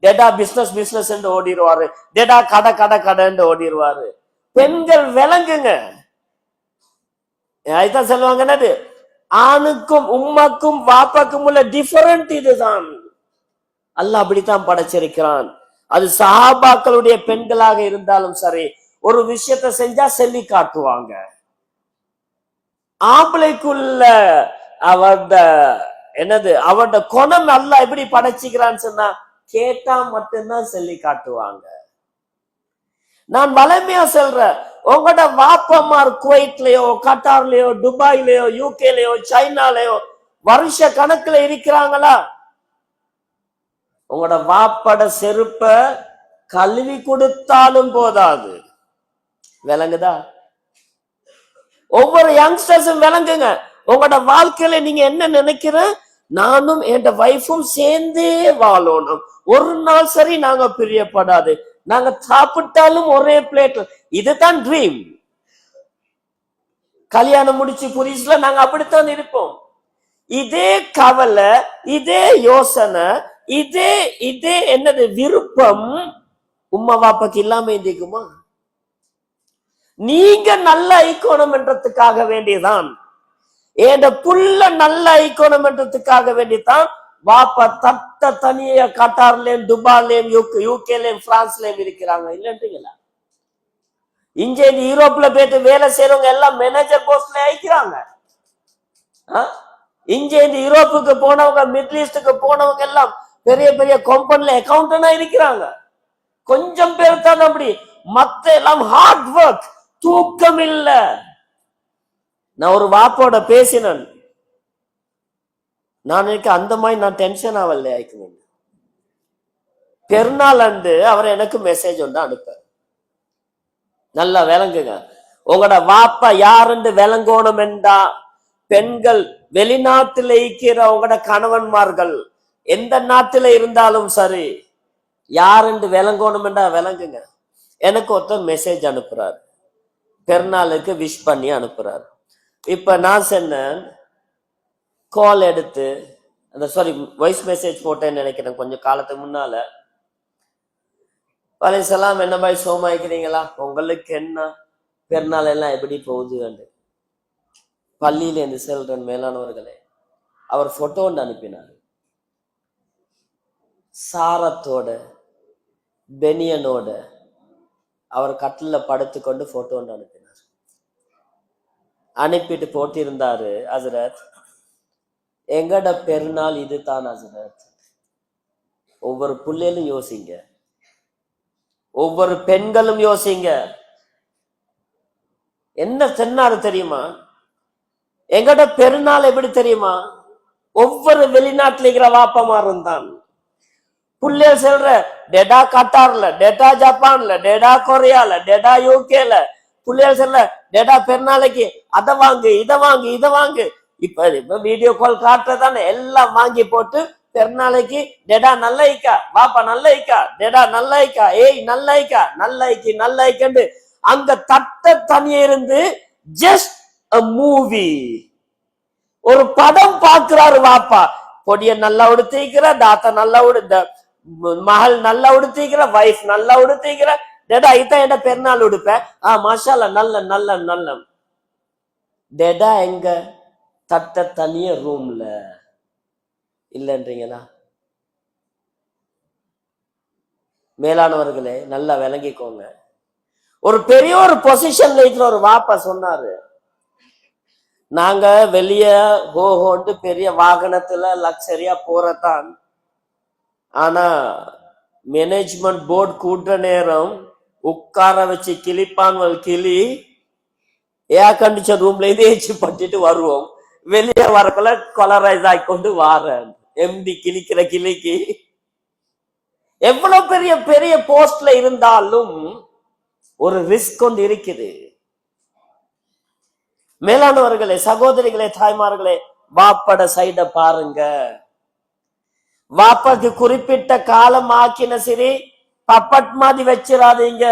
டேடா பிசினஸ் பிசினஸ் என்று ஓடிடுவாரு, டேடா கடை கடை கடைன்னு ஓடிடுவாரு. பெண்கள் விளங்குங்க, அதுதான் சொல்லுவாங்க, என்னது ஆணுக்கும் உம்மாக்கும் வாப்பாக்கும் உள்ள டிஃபரண்ட் இதுதான். அல்லாஹ் அப்படித்தான் படைச்சிருக்கிறான். அது சஹாபாக்களுடைய பெண்களாக இருந்தாலும் சரி, ஒரு விஷயத்தை செஞ்சா சொல்லி காட்டுவாங்க. ஆம்பளைக்குள்ள அவட என்னது அவட குணம் அல்லாஹ் எப்படி படைச்சிக்கிறான்னு சொன்னா கேட்டா மட்டும்தான் சொல்லி காட்டுவாங்க. நான் வளமையா சொல்றேன், உங்களோட வாப்பமார் குவைட்லயோ கட்டார்லயோ துபாய்லயோ யூகேலயோ சைனாலயோ வருஷ கணக்குல இருக்கிறாங்களா? உங்களோட வாப்பட செருப்ப கழுவி கொடுத்தாலும் போதாது. விளங்குதா? ஒவ்வொரு யங்ஸ்டர்ஸும் விளங்குங்க. உங்களோட வாழ்க்கையில நீங்க என்ன நினைக்கிற, நானும் என் வைஃபும் சேர்ந்தே வாழணும், ஒரு நாள் சரி நாங்க பிரியப்படாது, நாங்க சாப்பிட்டாலும் ஒரே பிளேட், இதுதான் ட்ரீம். கல்யாணம் முடிச்சு புரிசுல நாங்க அப்படித்தான் இருப்போம். இதே கவலை, இதே யோசனை, இதே இதே என்னது விருப்பம் உம்மா வாப்பாக்கு இல்லாம இருந்திக்குமா? நீங்க நல்ல ஐக்கோணம் என்றதுக்காக வேண்டியதான், என் புள்ள நல்ல ஐக்கோணம் என்றதுக்காக வேண்டிதான் வாப்பா தட்ட தனிய கட்டார்லயும் துபாய்லயும் யூகேலயும் பிரான்ஸ்லயும் இருக்கிறாங்க. இல்லைன்றீங்களா? இங்க இந்த யூரோப்ல போயிட்டு வேலை செய்யறவங்க எல்லாம் மேனேஜர் போஸ்ட்ல ஆயிக்கிறாங்க. இங்க இந்த யூரோப்புக்கு போனவங்க, மிடில் ஈஸ்டுக்கு போனவங்க எல்லாம் பெரிய பெரிய கம்பெனில அக்கௌண்டன்டா இருக்கிறாங்க. கொஞ்சம் பேர் தான் அப்படி, மத்த எல்லாம் ஹார்ட் ஒர்க், தூக்கம் இல்ல. நான் ஒரு வாப்போட பேசினேன், நான் அந்த மாதிரி நான் டென்ஷன் ஆகல. பெருநாள் அன்று அவர் எனக்கு மெசேஜ் ஒன்று அனுப்ப, நல்லா விளங்குங்க, உங்களோட வாப்பா யாருன்னு விளங்கணும் என்றா பெண்கள் வெளிநாட்டில் இருக்கிற உங்களோட கணவன்மார்கள் எந்த நாட்டில இருந்தாலும் சரி, யாருன்னு விளங்கணும் என்றா விளங்குங்க. எனக்கு ஒருத்தர் மெசேஜ் அனுப்புறாரு, பெருநாளுக்கு விஷ் பண்ணி அனுப்புறாரு. இப்ப நான் சொன்னேன், கால் எடுத்து அந்த வாய்ஸ் மெசேஜ் போட்டேன்னு நினைக்கிறேன் கொஞ்சம் காலத்துக்கு முன்னால. வலைசலாம், என்ன மாதிரி சோமாய்க்கிறீங்களா, உங்களுக்கு என்ன பெருநாள் எல்லாம் எப்படி போகுது? பள்ளியில இருந்து செல்றன் மேலானவர்களே, அவர் போட்டோ ஒன்று அனுப்பினார். சாரத்தோட பெனியனோட அவர் கட்டில படுத்துக்கொண்டு போட்டோ ஒன்று அனுப்பினார். அனுப்பிட்டு போட்டிருந்தாரு, ஹசரத் எங்கட பெருநாள் இதுதான் ஹசரத். ஒவ்வொரு புள்ளையிலும் யோசிங்க, ஒவ்வொரு பெண்களும் யோசிங்க. என்ன சொன்னாரு தெரியுமா? எங்கட பெருநாள் எப்படி தெரியுமா? ஒவ்வொரு வெளிநாட்டுல இருக்கிற வாப்பமாரும் தான் புள்ளைய சொல்ற, டெடா கட்டார்ல, டெடா ஜப்பான்ல, டெடா கொரியால, டெடா யூகேல, புள்ளைய சொல்ற டெடா பெருநாளைக்கு அதை வாங்கு, இதை வாங்கு, இதை வாங்கு. இப்ப வீடியோ கால் காட்டுறதானே, எல்லாம் வாங்கி போட்டு பெருநாளைக்கு டெடா நல்லைக்கா, வாப்பா நல்லைக்கா, டெடா நல்லைக்கா, ஏய் நல்லைக்கா, நல்லைக்கு நல்லைக்கண்டு அங்க தட்ட தனியே இருந்து ஜஸ்ட் a movie, ஒரு படம் பார்க்கிறாரு வாப்பா. பொடிய நல்லா உடுத்திக்கிற, தாத்தா நல்லா மகள் நல்லா உடுத்திக்கிற, வைஃப் நல்லா உடுத்திக்கிற, டெடா இதான் என்ன பெருநாள் உடுப்பேன், மாஷால நல்ல நல்ல நல்ல. டெடா எங்க? தட்ட தனிய ரூம்ல. இல்லைன்றீங்களா? மேலானவர்களே நல்லா விளங்கிக்கோங்க. ஒரு பெரிய ஒரு பொசிஷன்ல இருக்கிற ஒரு வாப்பா சொன்னாரு, நாங்க வெளிய ஹோஹோண்டு பெரிய வாகனத்துல லக்ஸரியா போறதான், ஆனா மேனேஜ்மெண்ட் போர்டு கூட்டுற நேரம் உட்கார வச்சு கிளிப்பான்வல் கிளி ஏர் கண்டிஷன் ரூம்ல ஏச்சு பட்டுட்டு வருவோம், வெளியே வரக்குள்ள கொலரைஸ் ஆகிக்கொண்டு வார எம்டி கிளிக்கிற கிளிக்கு. எவ்வளவு பெரிய பெரிய போஸ்ட்ல இருந்தாலும் ஒரு ரிஸ்க் ஒன்று இருக்குது. மேலானவர்களே, சகோதரிகளே, தாய்மார்களே, வாப்பட சைட பாருங்க. வாப்பாக்கு குறிப்பிட்ட காலம் ஆக்கின சரி பப்பட் மாதிரி வச்சிடாதீங்க.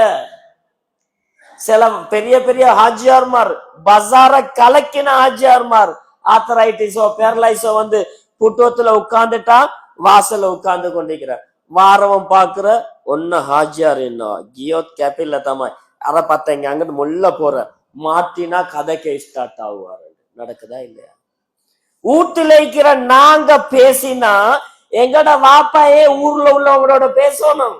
சில பெரிய பெரிய ஹாஜியார்மார், பஜார கலக்கின ஹாஜியார்மார், ஆத்தரைட்டிஸோ பேரலைஸோ வந்து புட்டுவத்துல உட்கார்ந்துட்டா வாசல்ல உட்கார்ந்து கொண்டிருக்கிற வாரவம் பாக்குற ஒன்னு ஹாஜியார் என்ன கியோத் கேபில்ல தமாய் அரை பார்த்தங்க அங்கிட்டு முள்ள போற மாட்டினா கதைக்கு ஸ்டார்ட் ஆகுவாரு. நடக்குதா இல்லையா? வீட்டுல இருக்கிற நாங்க பேசினா எங்கட வாப்பாயே ஊர்ல உள்ளவங்களோட பேசணும்.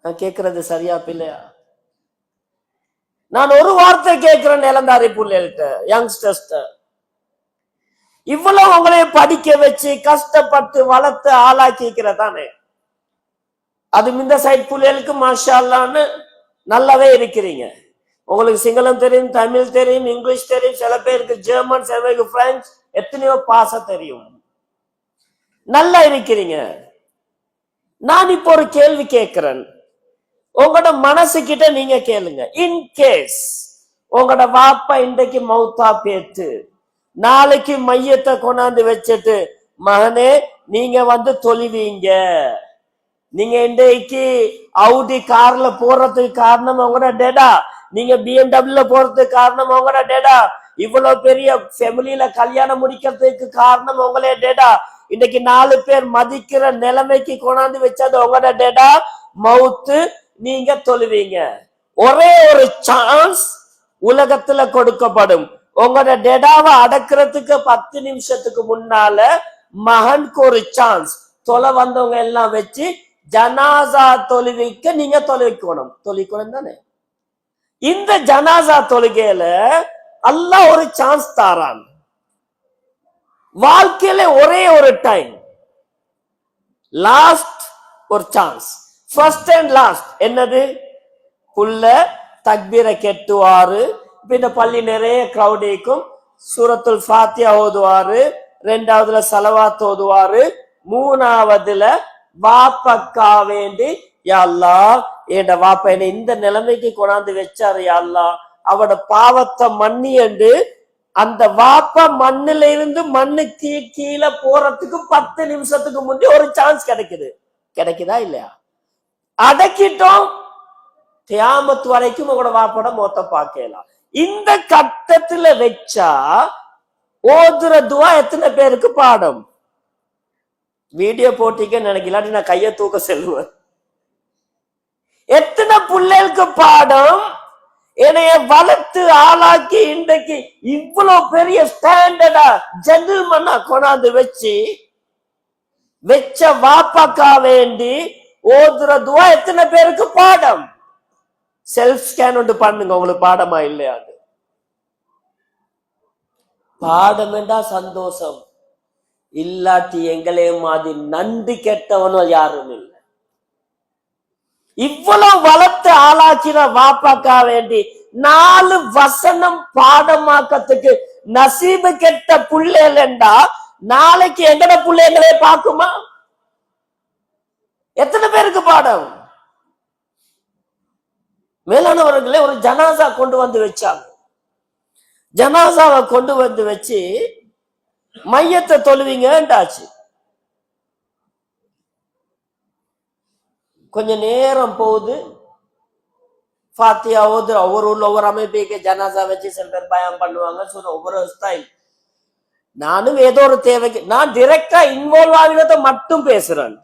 நான் கேட்கறது சரியா பிள்ளையா? நான் ஒரு வார்த்தை கேட்கிறேன் இளந்தாரி பிள்ளைகிட்ட, யங்ஸ்டர்ஸ்ட. இவ்வளவு உங்களைய படிக்க வச்சு கஷ்டப்பட்டு வளர்த்து ஆளாக்கிக்கிறதானே. அது இந்த சைட் பிள்ளைகளுக்கு மாஷா அல்லான்னு நல்லாவே இருக்கிறீங்க. உங்களுக்கு சிங்களம் தெரியும், தமிழ் தெரியும், இங்கிலீஷ் தெரியும், சில பேருக்கு ஜெர்மன், சில பேருக்கு பிரெஞ்சு, எத்தனையோ பாச தெரியும், நல்லா இருக்கிறீங்க. நான் இப்போ ஒரு கேள்வி கேட்கிறேன், உங்களோட மனசு கிட்ட நீங்க கேளுங்க. இன்கேஸ் உங்களோட வாப்பா இன்றைக்கு மௌத்தா பேத்து நாளைக்கு மையத்தை கொண்டாந்து வச்சுட்டு, மகனே நீங்க வந்து தொழுவீங்க, நீங்க இன்றைக்கு அவுடி கார்ல போறதுக்கு காரணம் உங்களோட டேடா, நீங்க BMW போறதுக்கு காரணம் உங்களோட டேடா, இவ்வளவு பெரிய ஃபேமிலியில கல்யாணம் முடிக்கிறதுக்கு காரணம் உங்களே டேடா, இன்னைக்கு 4 பேர் மதிக்கிற நிலைமைக்கு கொண்டாந்து வச்சது உங்களோட டேடா. மவுத்து நீங்க தொழுவீங்க. ஒரே ஒரு சான்ஸ் உலகத்துல கொடுக்கப்படும். உங்களோட டேடாவை அடக்கிறதுக்கு 10 நிமிஷத்துக்கு முன்னால மகனுக்கு ஒரு சான்ஸ். தொலை வந்தவங்க எல்லாம் வச்சு ஜனாசா தொழுவிக்க நீங்க தொழுவிக்கணும் தானே. இந்த ஜனாசா தொழுகையில அல்லாஹ் ஒரு சான்ஸ் தாரான். வாழ்க்கையில ஒரே ஒரு டைம், லாஸ்ட் ஒரு சான்ஸ், ஃபர்ஸ்ட் அண்ட் லாஸ்ட். என்னது? புள்ள தக்பீரை கெட்டுவாரு, பின்ன பள்ளி நிறைய கிரௌட் இருக்கும், சூரத்துல் ஃபாத்தியா ஓதுவாரு, 2வதுல சலவாத் ஓதுவாரு, 3வதுல வாப்பக்கா வேண்டி, யா அல்லாஹ் என் வாப்பா என்னை இந்த நிலைமைக்கு கொண்டாந்து வச்சாரு, யா அல்லாஹ் அவட பாவத்தை மன்னி என்று அந்த வாப்பா மண்ணுல இருந்து மண்ணுக்கு கீழே போறதுக்கு 10 நிமிஷத்துக்கு முந்தி ஒரு சான்ஸ் கிடைக்குதா இல்லையா? அடக்கிட்டோம், கியாமத் வரைக்கும் உங்களோட வாப்போட மொத்த பார்க்கலாம். இந்த கட்டத்துல வச்சா ஓதுற துவா எத்தனை பேருக்கு பாடம்? வீடியோ போட்டிக்க நினைக்கல, நான் கைய தூக்க செல்லுவேன். எத்தனை பிள்ளைகளுக்கு பாடம்? என்னைய வளர்த்து ஆளாக்கி இன்றைக்கு இவ்வளவு பெரிய ஸ்டாண்டர்டா ஜென்டில்மனா கொண்டாந்து வச்ச வாப்பாக்கா வேண்டி ஓதுற துவா எத்தனை பேருக்கு பாடம்? செல்ஃப் ஸ்கேன் ஒன்று பண்ணுங்க, உங்களுக்கு பாடமா இல்லையா? பாடம் என்றா சந்தோஷம், இல்லாட்டி எங்களே மாதிரி நன்றி கெட்டவனும் யாரும் இல்லை. இவ்வளவு வளர்த்து ஆளாக்கிற வாப்பாக்கா வேண்டி 4 வசனம் பாடமாக்கத்துக்கு நசீபு கெட்ட புள்ளைகளா நாளைக்கு எங்கட புள்ளைகளே பார்க்குமா? எத்தனை பேருக்கு பாடம்? மேலானவர்களே, ஒரு ஜனாசா கொண்டு வந்து வச்சாங்க. ஜனாசாவை கொண்டு வந்து வச்சு மையத்தை தொழுவீங்கன்றாச்சு. கொஞ்ச நேரம் போகுது, ஃபாத்தியா ஓதுற ஒவ்வொரு ஊர்ல ஒவ்வொரு அமைப்புக்கு ஜனாசா வச்சு சில பேர் பயம் பண்ணுவாங்க, சொல்ற ஒவ்வொரு ஸ்டைல். நானும் ஏதோ ஒரு தேவைக்கு நான் டிரெக்டா இன்வால்வ் ஆகினதை மட்டும் பேசுறேன்.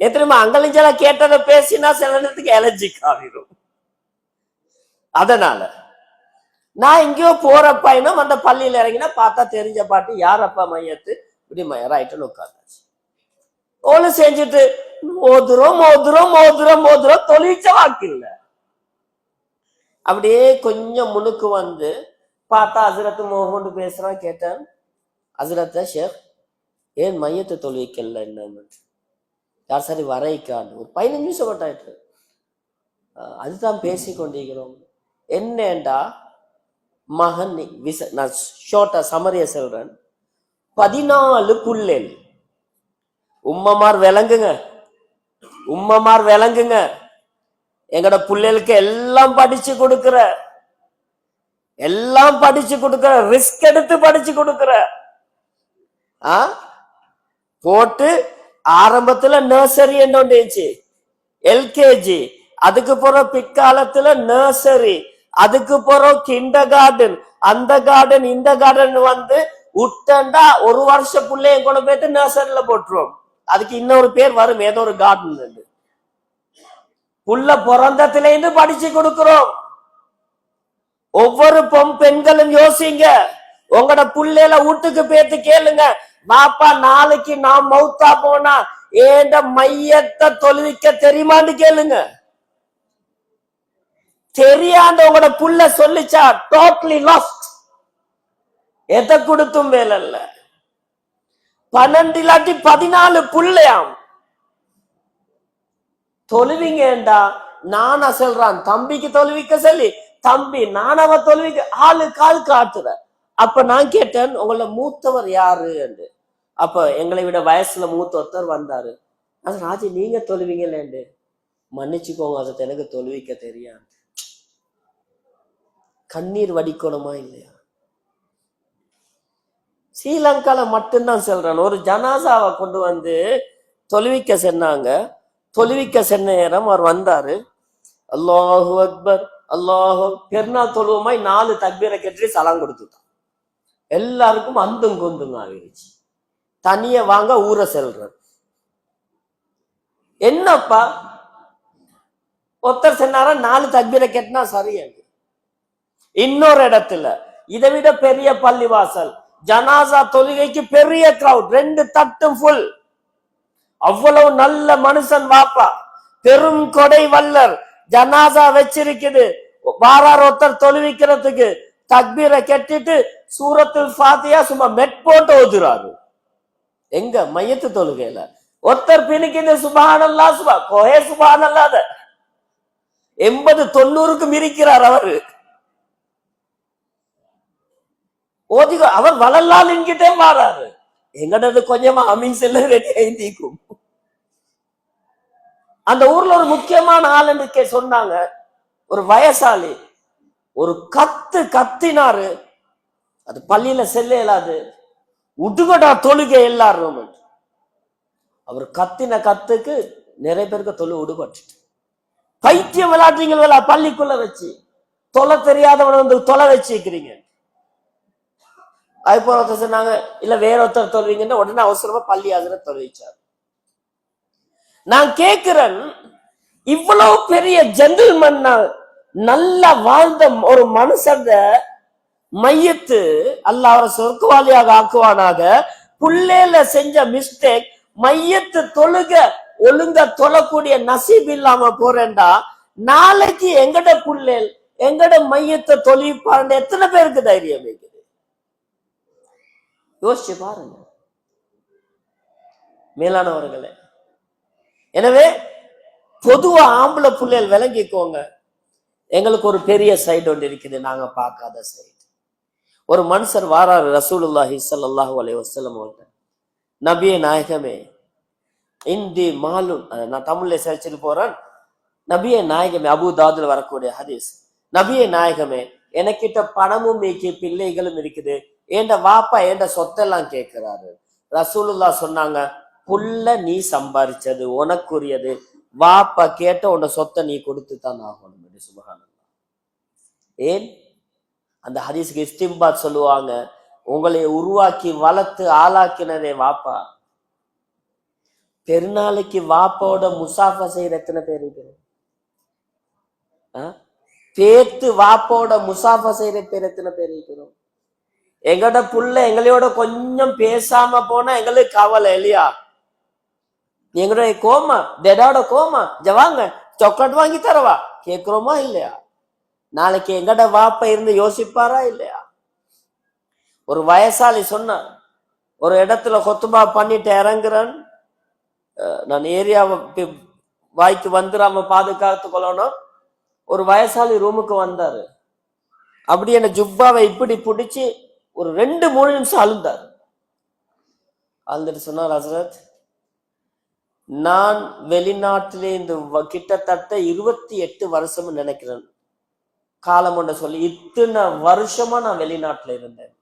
எத்தனைமா அங்கலிஞ்சல கேட்டதை பேசினா சில நேரத்துக்கு அலர்ஜிக் ஆகிடும். அதனால நான் எங்கேயோ போற பயணம் அந்த பள்ளியில இறங்கினா பார்த்தா தெரிஞ்ச பாட்டு, யாரப்பா மையத்து, இப்படி மையராயிட்டு உட்காந்தாச்சு. ஒண்ணு செஞ்சுட்டு ஓதுறோம் தொழிற்ச வாக்கு இல்ல. அப்படியே கொஞ்சம் முன்னுக்கு வந்து பார்த்தா ஹசரத் மோகன் பேசுறான். கேட்டேன், ஹசரத் ஷேக் ஏன் மையத்தை தொழிக்கல? என்ன யார் சரி வரைக்கான்னு ஒரு 15 நிமிஷம் பட்டாயிட்டு. அதுதான் பேசி கொண்டிருக்கிறோம். என்னண்டா மகன், நான் ஷோர்ட்டா சமரிய சொல்றேன், 14 புள்ளேல். உம்மமார் விளங்குங்க, எங்கட புள்ளைகளுக்கு எல்லாம் படிச்சு கொடுக்கிற ரிஸ்க் எடுத்து படிச்சு கொடுக்கிற போட்டு ஆரம்பத்துல நர்சரி என்ன இருந்துச்சு, எல்கேஜி, அதுக்கு போறோம் பிற்காலத்துல நர்சரி, அதுக்கு போறோம் கிண்டர் கார்டன், அந்த கார்டன் இந்த கார்டன் வந்து விட்டண்டா 1 வருஷம் பிள்ளைய கொண்டு போயிட்டு நர்சரியில போட்டுருவோம். அதுக்கு இன்னொரு பேர் வரும், ஏதோ ஒரு கார்டன். புள்ள பிறந்தத்துல படிச்சு கொடுக்கிறோம். ஒவ்வொரு பெண்களும் யோசிங்க, உங்களோட புள்ளையில வீட்டுக்கு பேத்து கேளுங்க, பாப்பா நாளைக்கு நான் மௌத்தா போனா ஏண்ட மையத்தை தொழுவிக்க தெரியுமான்னு கேளுங்க. தெரியாத உங்களோட புள்ள சொல்லிச்சா டோட்டலி லாஸ்ட். எதை கொடுத்தும் வேலை இல்ல. 12 இல்லாட்டி 14 புள்ளையாம். தொழுவிங்கடா நானா சொல்றான் தம்பிக்கு தொழுவிக்க சொல்லி, தம்பி நானாவ தொழுவிக்க ஆளு கால் காட்டுற. அப்ப நான் கேட்டேன், உங்கள மூத்தவர் யாரு என்று. அப்ப எங்களை விட வயசுல மூத்த ஒருத்தர் வந்தாரு. அது ராஜி நீங்க தொழுவீங்களேண்டு. மன்னிச்சுக்கோங்க, அது எனக்கு தொழுவிக்க தெரியாது. கண்ணீர் வடிக்கணுமா இல்லையா? ஸ்ரீலங்கால மட்டும்தான் சொல்றேன். ஒரு ஜனாசாவை கொண்டு வந்து தொழுவிக்க சொன்னாங்க. தொழுவிக்க சென்ன நேரம் அவர் வந்தாரு. அல்லாஹு அக்பர் அல்லாஹு, பெருநாள் தொழுவமாய் 4 தக்பீரை கட்டி சலாம் கொடுத்துட்டான். எல்லாருக்கும் அந்தும் கொந்துங்க ஆகிருச்சு. தனிய வாங்க ஊரை செல்ற. என்னப்பா ஒருத்தர் சொன்னாரா 4 தக்பீரை கட்டினா சரியாது. இன்னொரு இடத்துல இதை விட பெரிய பள்ளிவாசல், ஜனாசா தொழுகைக்கு பெரிய கிரவுட், 2 தட்டும் ஃபுல். அவ்வளவு நல்ல மனுஷன் வாப்பா, பெரும் கொடை வல்லர், ஜனாசா வச்சிருக்குது. வாரார் ஒருத்தர் தொழுவிக்கிறதுக்கு தக்பீரை கட்டிட்டு சூரத்துல் ஃபாத்தியா சும்மா மெட் போட்டு ஓதுறாரு. எங்க மையத்து தொழுகையில ஒருத்தர் பின்னுக்கு சுபஹானல்லாஹ் கோஹே சுபஹானல்லாஹ் 80-90க்கு மிரிக்கிறார் அவரு. ஓதிக அவர் வளர்லால் என்கிட்டே மாறாரு. எங்கடது கொஞ்சமா அமீன் செல்ல ரெடி ஐந்திக்கும். அந்த ஊர்ல ஒரு முக்கியமான ஆளுக்கு சொன்னாங்க, ஒரு வயசாளி ஒரு கத்தினாரு. அது பள்ளியில செல்ல இயலாது. உடுகடா தொழுகை எல்லாரும். அவர் கத்துக்கு நிறைய பேருக்கு தொழு உடுபட்டு. பைத்தியம் விளையாடுறீங்களா பள்ளிக்குள்ள வச்சு? தொலை தெரியாதவன வந்து தொலை வச்சுக்கிறீங்க. அது போல ஒருத்தர் சொன்னாங்க, இல்ல வேற ஒருத்தர் தொழுவீங்கன்னு உடனே அவசரமா பள்ளி ஆகிற தொழுவிச்சார். நான் கேட்கிறேன், இவ்வளவு பெரிய ஜென்டில்மேன் நல்லா வாழ்ந்த ஒரு மனுஷன் மையத்து அல்லாஹ் அவரை சொர்க்கவாளியாக ஆக்குவானாக. புள்ளேல செஞ்ச மிஸ்டேக், மையத்து தொழுக ஒழுங்க தொழக்கூடிய நசீப் இல்லாம போறேன்டா, நாளைக்கு எங்கட புள்ளேல் எங்கட மையத்தை தொழிப்பாரு எத்தனை பேருக்கு தைரியம் வைக்குது? யோசிச்சு பாருங்க மேலானவர்களே. எனவே பொதுவா ஆம்பளை புள்ளைகள் விளங்கிக்கோங்க, எங்களுக்கு ஒரு பெரிய சைடு ஒன்று இருக்குது, நாங்க பார்க்காத சைடு. ஒரு மனுஷர் வாராரு ரசூலுல்லாஹி ஸல்லல்லாஹு அலைஹி வஸல்லம் அவர்கிட்ட, நபியே நாயகமே இந்தி மாலும், நான் தமிழ்ல சேர்ச்சிட்டு போறேன். நபியே நாயகமே, அபு தாதுல வரக்கூடிய ஹதீஸ். நபியே நாயகமே, எனக்கிட்ட பணமும் நீக்கி பிள்ளைகளும் இருக்குது, ஏண்ட வாப்பா ஏண்ட சொத்தெல்லாம் கேட்கிறாரு. ரசூலுல்லா சொன்னாங்க, புள்ள நீ சம்பாரிச்சது உனக்குரியது, வாப்பா கேட்ட உன்ன சொத்தை நீ கொடுத்து தான் ஆகணும். சுபஹானல்லாஹ். ஏன் அந்த ஹதீஸ்க்கு இஸ்திம்பாத் சொல்லுவாங்க, உங்களை உருவாக்கி வளர்த்து ஆளாக்கினதே வாப்பா. பெருநாளைக்கு வாப்பாவோட முசாஃபா செய்யற எத்தனை பேர் இருக்கிறோம்? பேத்து வாப்போட முசாஃபா செய்யற பேர் எத்தனை பேர் இருக்கிறோம்? எங்கட புள்ள எங்களையோட கொஞ்சம் பேசாம போனா எங்களுக்கு கவலை இல்லையா? எங்களுடைய கோமா டெடாவோட கோமா ஜவாங்க சாக்லேட் வாங்கி தரவா கேக்குறோமா இல்லையா? நாளைக்கு எங்கட வாப்ப இருந்து யோசிப்பாரா இல்லையா? ஒரு வயசாளி சொன்ன, ஒரு இடத்துல கொத்துபா பண்ணிட்டு இறங்குறேன், நான் ஏரியாவை வாய்க்கு வந்துடாம பாதுகாத்து கொள்ளணும். ஒரு வயசாளி ரூமுக்கு வந்தாரு. அப்படி என்ன ஜுப்பாவை இப்படி பிடிச்சி ஒரு 2-3 நிமிஷம் அழுந்தார். அழுந்துட்டு சொன்னார், ஹசரத் நான் வெளிநாட்டிலே இந்த கிட்டத்தட்ட 28 வருஷம் நினைக்கிறேன் காலம் ஒன்று சொல்லி, இத்தனை வருஷமா நான் வெளிநாட்டுல இருந்தேன்.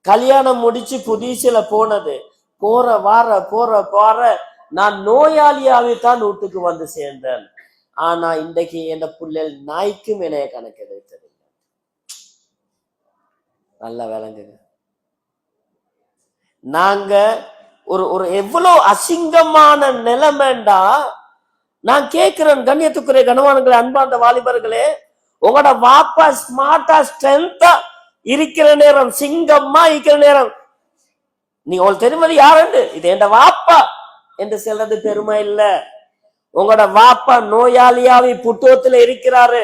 கல்யாணம் முடிச்சு புதுசில போனது, போற வார நான் நோயாளியாவித்தான் வீட்டுக்கு வந்து சேர்ந்தேன். ஆனா இன்றைக்கு என் பிள்ளைகள் நாய்க்கும் என்னைய கணக்கு எடுத்தது. நல்லா விளங்குங்க. நாங்க ஒரு எவ்வளவு அசிங்கமான நிலைமைண்டா. நான் கேட்கிறேன், கண்ணியத்துக்குரிய கனவான்களே, அன்பார்ந்த வாலிபர்களே, உங்களோட வாப்பா ஸ்மார்ட்டா ஸ்ட்ரென்த்தா இருக்கிற நேரம் சிங்கம்மா இருக்கிற நேரம் நீ உங்களுக்கு தெரியுமதி யாருன்னு இது என் வாப்பா என்று சொல்றது பெருமை இல்ல. உங்களோட வாப்பா நோயாளியாவி புத்துவத்துல இருக்கிறாரு,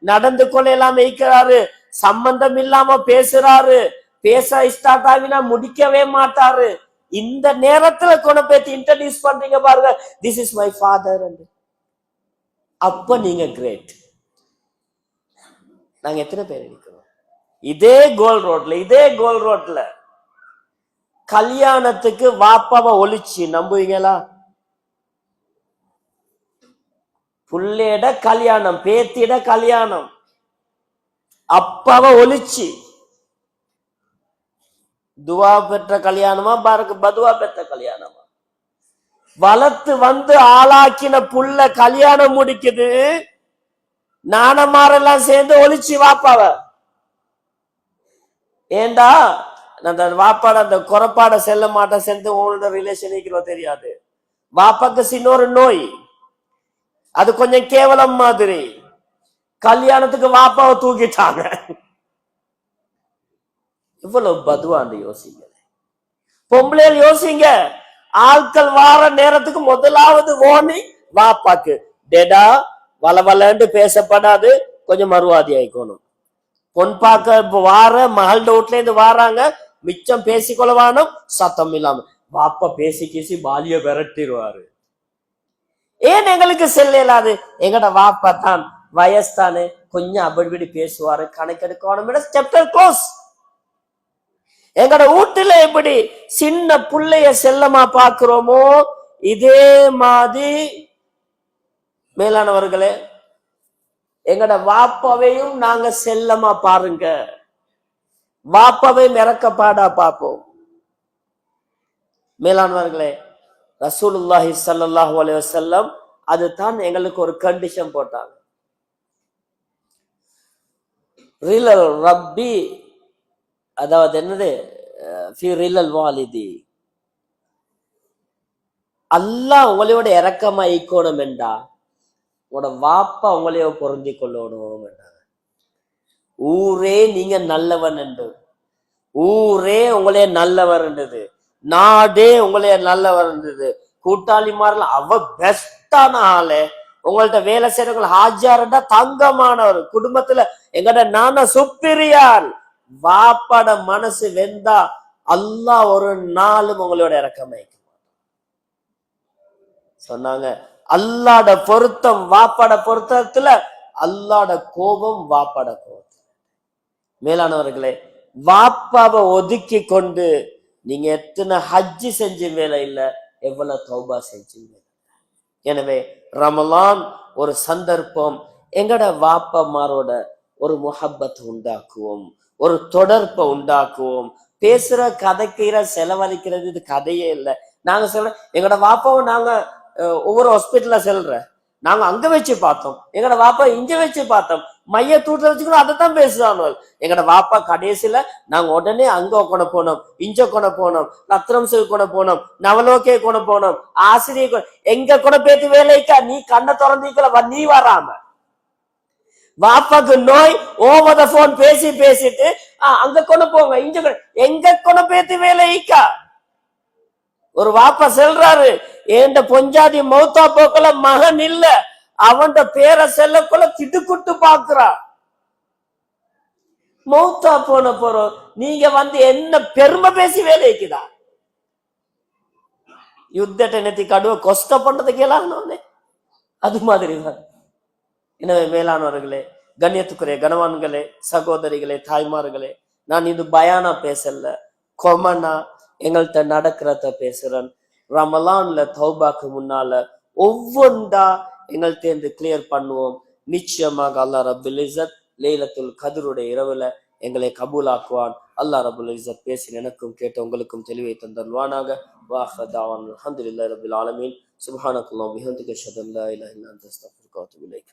நடந்து கொள்ள இல்லாம இருக்கிறாரு, சம்பந்தம் இல்லாம பேசுறாரு, பேச ஸ்டார்ட் ஆகினா முடிக்கவே மாட்டாரு. இந்த நேரத்துல கொண்டு போய் இன்ட்ரடியூஸ் பண்றீங்க பாருங்க, திஸ் இஸ் மை ஃபாதர். அப்ப நீங்க கிரேட். நாங்க எத்தனை பேர் இருக்கிறோம் இதே கோல் ரோட்ல கல்யாணத்துக்கு வாப்பாவை ஒழிச்சு நம்புவீங்களா? புள்ளையிட கல்யாணம், பேத்திட கல்யாணம், அப்பாவை ஒழிச்சு துவா பெற்ற கல்யாணமா பாருக்கு பதுவா பெற்ற கல்யாணமா? வளர்த்து வந்து ஆளாக்கின புள்ள கல்யாணம் முடிக்குது, நாணமாரெல்லாம் சேர்ந்து ஒழிச்சு வாப்பாவ. ஏண்டா அந்த வாப்பாட அந்த குறப்பாட செல்ல மாட்ட சேர்ந்து உங்களோட ரிலேஷன் தெரியாது. வாப்பாக்கு சின்னொரு நோய், அது கொஞ்சம் கேவலம் மாதிரி. கல்யாணத்துக்கு வாப்பாவை தூக்கிட்டாங்க. இவ்வளவு பதுவாண்டு யோசிங்க. பொம்பளையில் யோசிங்க, ஆட்கள் வார நேரத்துக்கு முதலாவது ஓனி வாப்பாக்கு. டெடா வளவலன்னு பேசப்படாது, கொஞ்சம் மறுவாதி ஆயிக்கணும். பொன் பார்க்க வார மகள் வீட்டுல இருந்து வாராங்க, மிச்சம் பேசிக்கொள்ளவானும் சத்தம் இல்லாம. வாப்பா பேசி கேசி பாலிய விரட்டிடுவாரு. ஏன் எங்களுக்கு செல்லாது? எங்கட வாப்பா தான் வயசுதானே, கொஞ்சம் அப்படி பேசுவாரு, கணக்கெடுக்கணும், சாப்டர் க்ளோஸ். எங்கட வீட்டுல எப்படி சின்ன புள்ளைய செல்லமா பாக்குறோமோ இதே மாதிரி மேலானவர்களே எங்கட வாப்பாவையும் நாங்க செல்லமா பாருங்க. வாப்பாவை மிரக்கப்பாடா பார்ப்போம். மேலானவர்களே, ரசூலுல்லாஹி ஸல்லல்லாஹு அலைஹி வஸல்லம் அதுதான் எங்களுக்கு ஒரு கண்டிஷன் போட்டாங்க. ரிலல் ரப்பி, அதாவது என்னது, ஃபி ரிலல் வாலிதி, அல்லாஹ் உங்களோட இறக்கமா ஈக்கணும் என்றா உங்களோட வாப்பா உங்களையோ பொருந்தி கொள்ளணும் என்றாங்க. ஊரே நீங்க நல்லவன் என்று, ஊரே உங்களே நல்லவர் என்றது, நாடே உங்களே நல்லவர் என்றது, கூட்டாளிமாரில் அவ பெஸ்டான ஆளு, உங்கள்ட்ட வேலை செய்யறவங்க ஹாஜாரண்டா தங்கமானவர், குடும்பத்துல எங்கட நானா சுப்பீரியார். வாப்பாட மனசு வெந்தா அல்லாஹ் ஒரு நாளும் உங்களோட இறக்கமை சொன்னாங்க. அல்லாட பொருத்தம் வாப்பாட பொருத்தத்துல, அல்லாட கோபம் வாப்பாட கோபம். மேலானவர்களே, வாப்பாவை ஒதுக்கி கொண்டு நீங்க எத்தனை ஹஜ்ஜி செஞ்ச வேலை இல்ல, எவ்வளவு தௌபா செஞ்சீங்க. எனவே ரமலான் ஒரு சந்தர்ப்பம், எங்கட வாப்பமாரோட ஒரு முஹப்பத் உண்டாக்குவோம், ஒரு தொடர்பை உண்டாக்குவோம். பேசுற கதைக்கிற செலவழிக்கிறது இது கதையே இல்லை. நாங்க சொல்ற எங்கட வாப்பாவை நாங்க ஒவ்வொரு ஹாஸ்பிட்டல்ல செல்ற, நாங்க அங்க வச்சு பார்த்தோம், எங்கட வாப்பா இங்க வச்சு பார்த்தோம், மைய தூட்டுல வச்சுக்கணும், அதைத்தான் பேசுறாங்க. எங்கட வாப்பா கடைசியில நாங்க உடனே அங்க கொண்டு போனோம், இஞ்ச கொண்டு போனோம், ரத்னம்சு கொண்டு போனோம், நவலோக்கே கொண்டு போனோம், ஆசிரியர் எங்க கூட பேத்து வேலைக்கா நீ கண்ணை திறந்திக்கல, நீ வராம. வாப்பாக்கு நோய், ஓவத போன் பேசி பேசிட்டு அங்க கொண்டு போங்க, இங்க எங்க கொண்டு பேத்து வேலைக்கா. ஒரு வாப்பா செல்றாரு, ஏண்ட பொஞ்சாதி மௌத்தா போக்கல மகன் இல்ல, அவன் பேரை செல்லக்குள்ள திடுக்குட்டு பாக்குறா. மௌத்தா போன போறோம், நீங்க வந்து என்ன பெருமை பேசி வேலைக்குதா? யுத்த நெத்தி கடுவ கொஸ்ட பண்றதுக்கு எல்லாம் அது மாதிரிதான். எனவே மேலானவர்களே, கண்ணியத்துக்குரிய கனவான்களே, சகோதரிகளே, தாய்மார்களே, நான் இது பயானா பேசல, கொமனா எங்கள்கிட்ட நடக்கிறத பேசுறேன். ரமலான்ல தௌபாக்கு முன்னால ஒவ்வொன்றா எங்கள்கிட்ட கிளியர் பண்ணுவோம். நிச்சயமாக அல்லாஹ் ரப்புல் இஸ்ஸத் லைலத்துல் கத்ருடைய இரவுல எங்களை கபூலாக்குவான். அல்லாஹ் ரப்புல் இஸ்ஸத் பேசி எனக்கும் கேட்ட உங்களுக்கும் தெளிவை தந்தருவானாக. வாஹிர் தஅவானா அல்ஹம்துலில்லாஹி ரப்பில் ஆலமீன். சுப்ஹானக்கல்லாஹு வ பிஹம்திக அஷ்ஹது அல்லா இலாஹா இல்லா அன்த அஸ்தக்ஃபிருக வ அத்தூபு இலைக்.